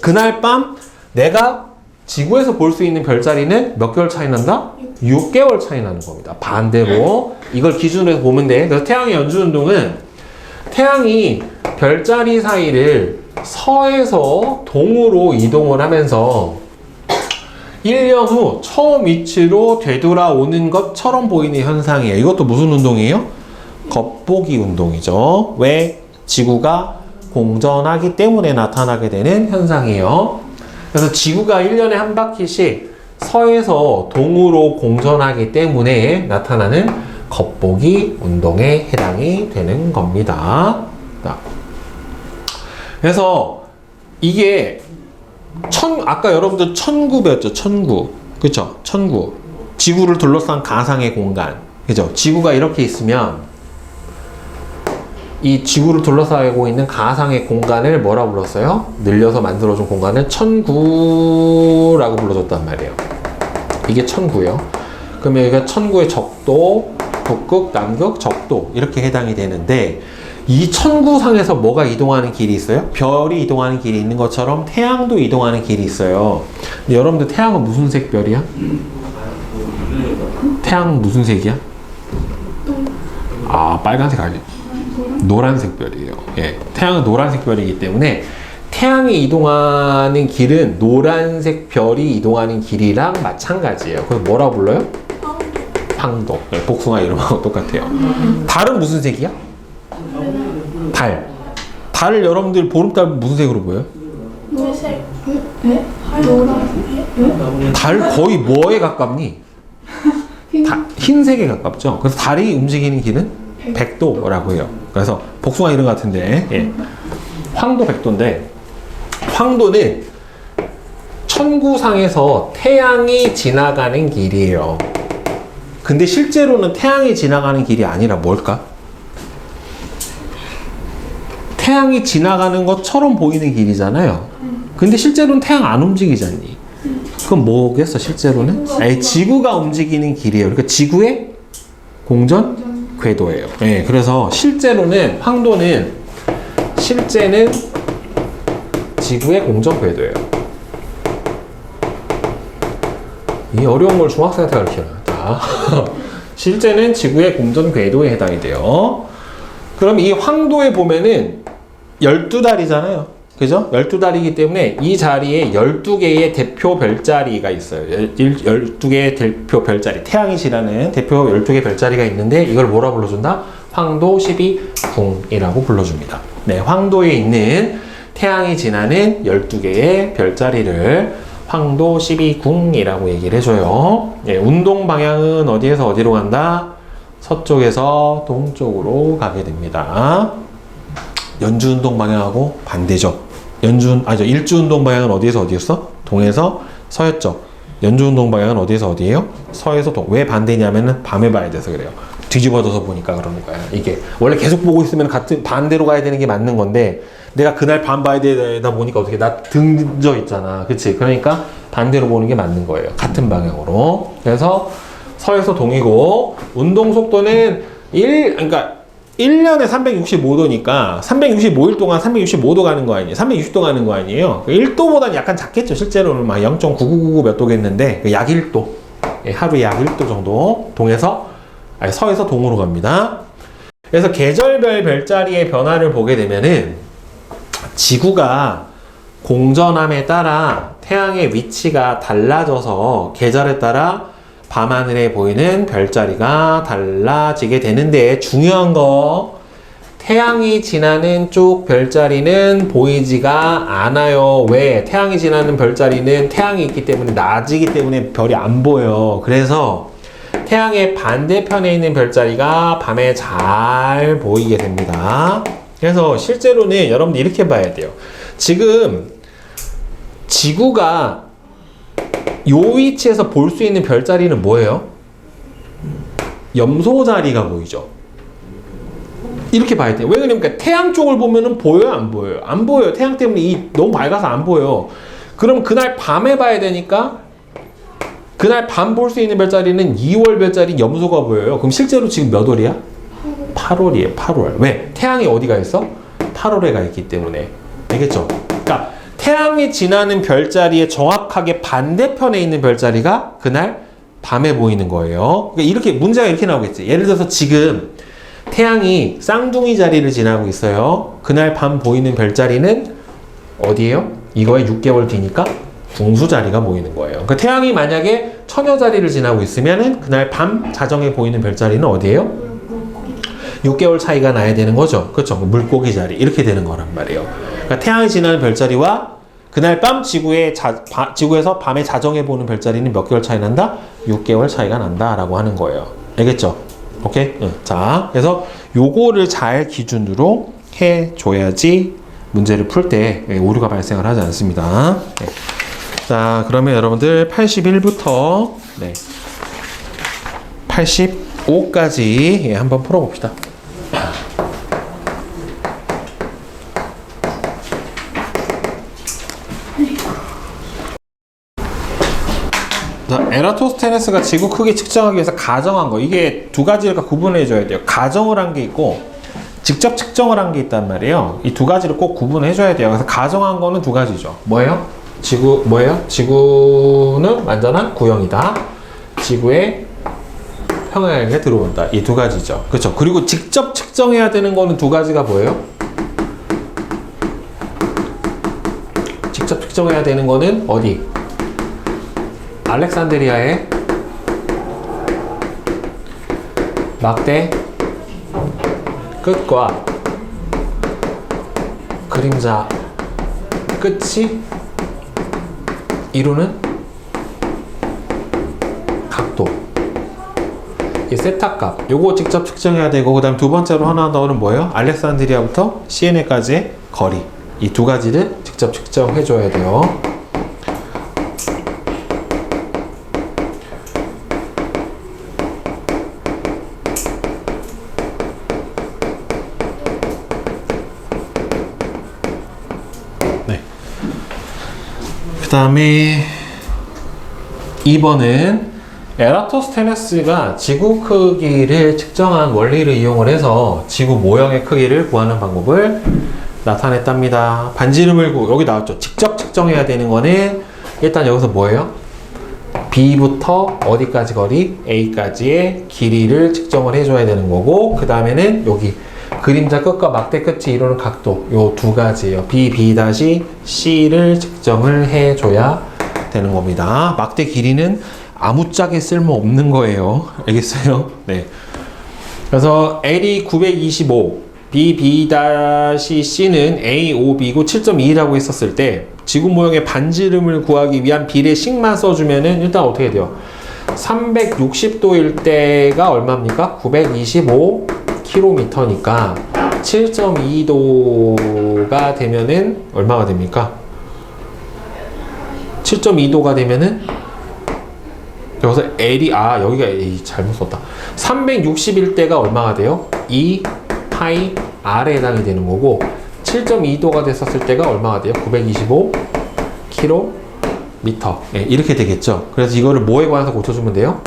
그날 밤 내가 지구에서 볼 수 있는 별자리는 몇 개월 차이 난다? 6개월 차이 나는 겁니다. 반대로 이걸 기준으로 해서 보면 돼. 그래서 태양의 연주운동은 태양이 별자리 사이를 서에서 동으로 이동을 하면서 1년 후 처음 위치로 되돌아오는 것처럼 보이는 현상이에요. 이것도 무슨 운동이에요? 겉보기 운동이죠. 왜? 지구가 공전하기 때문에 나타나게 되는 현상이에요. 그래서 지구가 1년에 한 바퀴씩 서에서 동으로 공전하기 때문에 나타나는 겉보기 운동에 해당이 되는 겁니다. 그래서 이게 아까 여러분들 천구 배웠죠? 천구. 그쵸? 천구. 지구를 둘러싼 가상의 공간. 그죠? 지구가 이렇게 있으면 이 지구를 둘러싸고 있는 가상의 공간을 뭐라 불렀어요? 늘려서 만들어준 공간을 천구라고 불러줬단 말이에요. 이게 천구예요. 그러면 여기가 천구의 적도, 북극, 남극, 적도 이렇게 해당이 되는데 이 천구상에서 뭐가 이동하는 길이 있어요? 별이 이동하는 길이 있는 것처럼 태양도 이동하는 길이 있어요. 근데 여러분들 태양은 무슨 색 별이야? 태양은 무슨 색이야? 아, 빨간색 아니에요. 노란색 별이에요. 예, 태양은 노란색 별이기 때문에 태양이 이동하는 길은 노란색 별이 이동하는 길이랑 마찬가지예요. 그래서 뭐라 불러요? 황도. 네, 복숭아 이름하고 똑같아요. 달은 무슨 색이야? 달. 달을 여러분들 보름달 무슨 색으로 보여요? 회색. 네? 노란색. 달 거의 뭐에 가깝니? 흰색에 가깝죠. 그래서 달이 움직이는 길은 백도라고 해요. 그래서 복숭아 이름 같은데 예. 황도 백도인데 황도는 천구상에서 태양이 지나가는 길이에요. 근데 실제로는 태양이 지나가는 길이 아니라 뭘까? 태양이 지나가는 것처럼 보이는 길이잖아요. 근데 실제로는 태양 안 움직이잖니. 그럼 뭐겠어 실제로는? 아니, 지구가 움직이는 길이에요. 그러니까 지구의 공전 궤도예요. 네, 그래서 실제로는 황도는 실제는 지구의 공전 궤도예요. 이 어려운 걸 중학생한테 가르치나? 자, 실제는 지구의 공전 궤도에 해당이 돼요. 그럼 이 황도에 보면은 12달이잖아요. 그죠? 12달이기 때문에 이 자리에 12개의 대표 별자리가 있어요. 12개의 대표 별자리. 태양이 지나는 대표 12개 별자리가 있는데 이걸 뭐라 불러준다? 황도 12궁이라고 불러줍니다. 네, 황도에 있는 태양이 지나는 12개의 별자리를 황도 12궁이라고 얘기를 해줘요. 네, 운동 방향은 어디에서 어디로 간다? 서쪽에서 동쪽으로 가게 됩니다. 연주 운동 방향하고 반대죠. 일주 운동 방향은 어디에서 어디였어? 동에서 서였죠. 연주 운동 방향은 어디에서 어디예요? 서에서 동. 왜 반대냐면은 밤에 봐야 돼서 그래요. 뒤집어져서 보니까 그러는 거야. 이게 원래 계속 보고 있으면 같은 반대로 가야 되는 게 맞는 건데 내가 그날 밤 봐야 되다 보니까 어떻게 나 등져 있잖아. 그치? 그러니까 반대로 보는 게 맞는 거예요. 같은 방향으로. 그래서 서에서 동이고 운동 속도는 그러니까 1년에 365도니까 365일 동안 365도 가는 거 아니에요? 360도 가는 거 아니에요? 1도보다는 약간 작겠죠. 실제로는 막 0.9999 몇 도겠는데 약 1도. 하루에 약 1도 정도 서에서 동으로 갑니다. 그래서 계절별 별자리의 변화를 보게 되면은 지구가 공전함에 따라 태양의 위치가 달라져서 계절에 따라 밤하늘에 보이는 별자리가 달라지게 되는데 중요한 거 태양이 지나는 쪽 별자리는 보이지가 않아요. 왜? 태양이 지나는 별자리는 태양이 있기 때문에 낮이기 때문에 별이 안 보여요. 그래서 태양의 반대편에 있는 별자리가 밤에 잘 보이게 됩니다. 그래서 실제로는 여러분들 이렇게 봐야 돼요. 지금 지구가 요 위치에서 볼 수 있는 별자리는 뭐예요? 염소 자리가 보이죠. 이렇게 봐야 돼요. 왜 그러냐면 태양 쪽을 보면은 보여요, 안 보여요? 안 보여요. 태양 때문에 너무 밝아서 안 보여. 그럼 그날 밤에 봐야 되니까 그날 밤 볼 수 있는 별자리는 2월 별자리 염소가 보여요. 그럼 실제로 지금 몇 월이야? 8월이에요. 8월. 왜? 태양이 어디가 있어? 8월에 가 있기 때문에. 알겠죠? 그러니까 태양이 지나는 별자리의 정확하게 반대편에 있는 별자리가 그날 밤에 보이는 거예요. 그러니까 이렇게 문제가 이렇게 나오겠지. 예를 들어서 지금 태양이 쌍둥이 자리를 지나고 있어요. 그날 밤 보이는 별자리는 어디예요? 이거의 6개월 뒤니까 궁수 자리가 보이는 거예요. 그러니까 태양이 만약에 처녀 자리를 지나고 있으면은 그날 밤 자정에 보이는 별자리는 어디예요? 6개월 차이가 나야 되는 거죠. 그렇죠? 물고기 자리 이렇게 되는 거란 말이에요. 그러니까 태양이 지나는 별자리와 그날 밤 지구에서 밤에 자정에 보는 별자리는 몇 개월 차이 난다? 6개월 차이가 난다라고 하는 거예요. 알겠죠? 오케이? 자, 그래서 요거를 잘 기준으로 해줘야지 문제를 풀 때 오류가 발생을 하지 않습니다. 네. 자, 그러면 여러분들 81부터 85까지 한번 풀어봅시다. 자, 에라토스테네스가 지구 크기 측정하기 위해서 가정한 거, 이게 두 가지를 구분해 줘야 돼요. 가정을 한 게 있고 직접 측정을 한 게 있단 말이에요. 이 두 가지를 꼭 구분해 줘야 돼요. 그래서 가정한 거는 두 가지죠. 뭐예요? 지구는 완전한 구형이다. 지구의 평행에 들어온다. 이 두 가지죠. 그렇죠. 그리고 직접 측정해야 되는 거는 두 가지가 뭐예요? 직접 측정해야 되는 거는 어디? 알렉산드리아의 막대 끝과 그림자 끝이 이루는 각도, 이 세타 값, 요거 직접 측정해야 되고, 그 다음 두 번째로 하나 더는 뭐예요? 알렉산드리아부터 시에네까지의 거리, 이 두 가지를 직접 측정해 줘야 돼요. 그 다음에 2번은 에라토스테네스가 지구 크기를 측정한 원리를 이용을 해서 지구 모형의 크기를 구하는 방법을 나타냈답니다. 반지름을 여기 나왔죠. 직접 측정해야 되는 거는 일단 여기서 뭐예요? B부터 어디까지 거리? A까지의 길이를 측정을 해줘야 되는 거고, 그 다음에는 여기 그림자 끝과 막대 끝이 이루는 각도, 요 두 가지예요. B-C를 측정을 해줘야 되는 겁니다. 막대 길이는 아무짝에 쓸모없는 거예요. 알겠어요? 네. 그래서 L이 925, B-C는 A-O-B고 7.2라고 했었을 때 지구 모형의 반지름을 구하기 위한 비례식만 써주면은 일단 어떻게 돼요? 360도일 때가 얼마입니까? 925km니까 7.2도가 되면은 얼마가 됩니까? 7.2도가 되면은 여기서 L이 여기가 A 잘못 썼다. 360일 때가 얼마가 돼요? 2 파이 R에 해당이 되는 거고, 7.2도가 됐었을 때가 얼마가 돼요? 925km. 네, 이렇게 되겠죠. 그래서 이거를 뭐에 관해서 고쳐주면 돼요?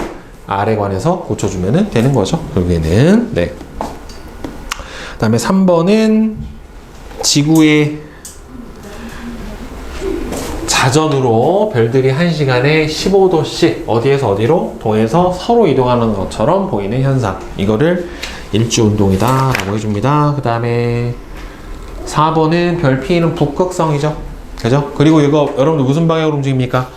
R에 관해서 고쳐주면 되는 거죠. 결국에는. 네. 그 다음에 3번은 지구의 자전으로 별들이 1시간에 15도씩 어디에서 어디로? 동에서 서로 이동하는 것처럼 보이는 현상. 이거를 일주운동이다 라고 해줍니다. 그 다음에 4번은 별피는 북극성이죠. 그죠? 그리고 이거 여러분들 무슨 방향으로 움직입니까?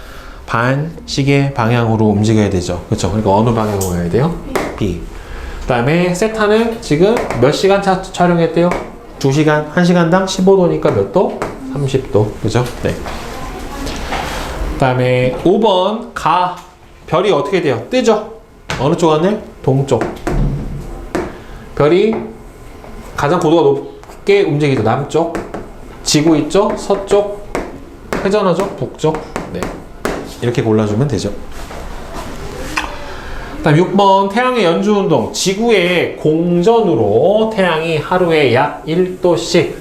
반시계 방향으로 움직여야 되죠. 그렇죠? 그러니까 어느 방향으로 가야 돼요? B. 그 다음에 세타는 지금 몇 시간 촬영했대요? 2시간, 1시간당 15도니까 몇 도? 30도. 그죠? 네. 그 다음에 5번 별이 어떻게 돼요? 뜨죠? 어느 쪽 하늘? 동쪽. 별이 가장 고도가 높게 움직이죠. 남쪽. 지구 있죠? 서쪽. 회전하죠? 북쪽. 네. 이렇게 골라주면 되죠. 그 다음 6번 태양의 연주운동. 지구의 공전으로 태양이 하루에 약 1도씩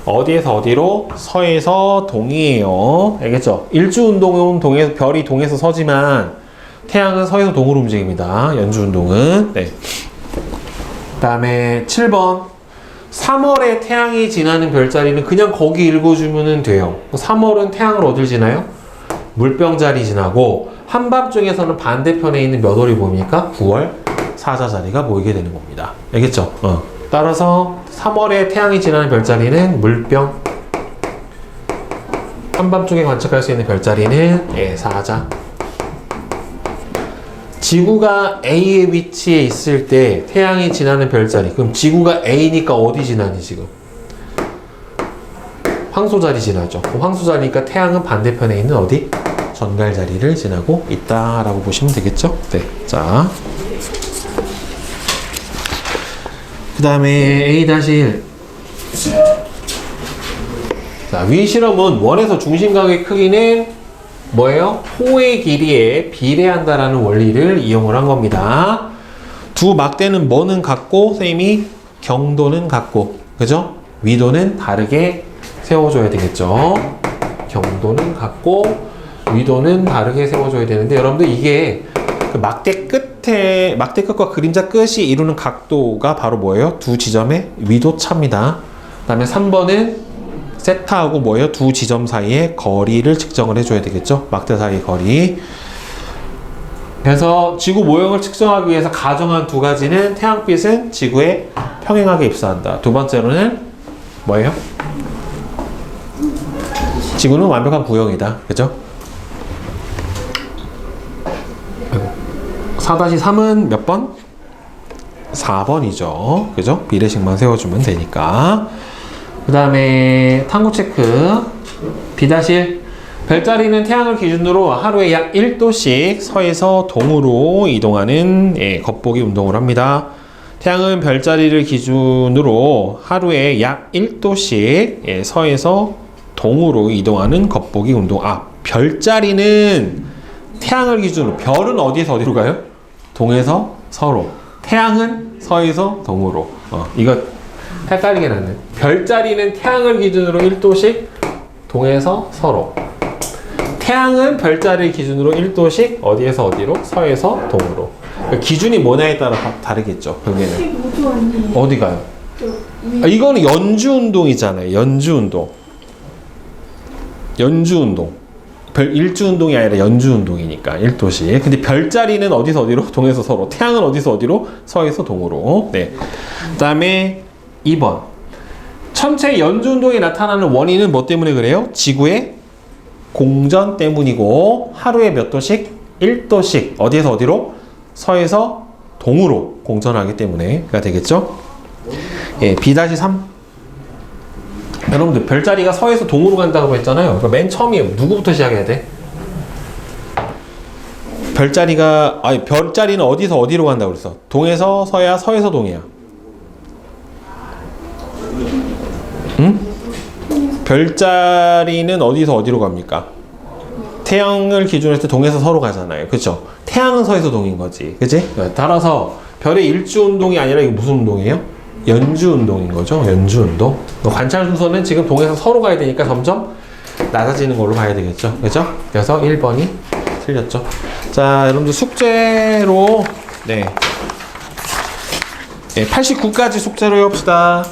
어디에서 어디로? 서에서 동이에요. 알겠죠? 일주운동은 동에서, 별이 동에서 서지만 태양은 서에서 동으로 움직입니다. 연주운동은. 네. 그 다음에 7번 3월에 태양이 지나는 별자리는 그냥 거기 읽어주면 돼요. 3월은 태양을 어딜 지나요? 물병자리 지나고, 한밤중에서는 반대편에 있는 몇 월이 보입니까? 9월 사자자리가 보이게 되는 겁니다. 알겠죠? 따라서 3월에 태양이 지나는 별자리는 물병, 한밤중에 관측할 수 있는 별자리는 사자. 지구가 A의 위치에 있을 때 태양이 지나는 별자리, 그럼 지구가 A니까 어디 지나니 지금? 황소자리 지나죠. 그럼 황소자리니까 태양은 반대편에 있는 어디? 전갈자리를 지나고 있다라고 보시면 되겠죠. 네. 자, 그 다음에 A-1. 자, 위 실험은 원에서 중심각의 크기는 뭐예요? 호의 길이에 비례한다라는 원리를 이용을 한 겁니다. 두 막대는 뭐는 같고, 쌤이 경도는 같고, 그죠? 위도는 다르게 세워줘야 되겠죠. 경도는 같고, 위도는 다르게 세워줘야 되는데, 여러분들 이게 그 막대 끝과 그림자 끝이 이루는 각도가 바로 뭐예요? 두 지점의 위도 차입니다. 그 다음에 3번은 세타하고 뭐예요? 두 지점 사이의 거리를 측정을 해줘야 되겠죠? 막대 사이 거리. 그래서 지구 모형을 측정하기 위해서 가정한 두 가지는 태양빛은 지구에 평행하게 입사한다. 두 번째로는 뭐예요? 지구는 완벽한 구형이다. 그죠? 4-3은 몇 번? 4번이죠. 그죠? 비례식만 세워주면 되니까. 그 다음에 탐구 체크. B-1. 별자리는 태양을 기준으로 하루에 약 1도씩 서에서 동으로 이동하는 겉보기 운동을 합니다. 태양은 별자리를 기준으로 하루에 약 1도씩 서에서 동으로 이동하는 겉보기 운동. 별자리는 태양을 기준으로, 별은 어디에서 어디로 가요? 동에서 서로. 태양은 서에서 동으로. 이거 헷갈리게 났네. 별자리는 태양을 기준으로 1도씩 동에서 서로. 태양은 별자리 기준으로 1도씩 어디에서 어디로? 서에서 동으로. 그러니까 기준이 뭐냐에 따라 다르겠죠. 결국에는. 15도 아니에요. 어디 가요? 이거는 연주운동이잖아요. 연주운동. 일주운동이 아니라 연주운동이니까 1도씩. 근데 별자리는 어디서 어디로? 동에서 서로. 태양은 어디서 어디로? 서에서 동으로. 네. 그 다음에 2번. 천체 연주운동이 나타나는 원인은 뭐 때문에 그래요? 지구의 공전 때문이고, 하루에 몇 도씩? 1도씩 어디에서 어디로? 서에서 동으로 공전하기 때문에가 되겠죠? 예, B-3. 여러분들 별자리가 서에서 동으로 간다고 했잖아요. 그러니까 맨 처음에 누구부터 시작해야 돼? 별자리는 어디서 어디로 간다고 그랬어? 동에서 서야, 서에서 동이야? 응? 별자리는 어디서 어디로 갑니까? 태양을 기준으로 해서 동에서 서로 가잖아요. 그쵸? 태양은 서에서 동인 거지. 그치? 따라서 별의 일주운동이 아니라 이게 무슨 운동이에요? 연주운동인 거죠. 연주운동. 관찰 순서는 지금 동에서 서로 가야 되니까 점점 낮아지는 걸로 봐야 되겠죠. 그죠? 그래서 1번이 틀렸죠. 자, 여러분들 숙제로 89까지 숙제로 해봅시다.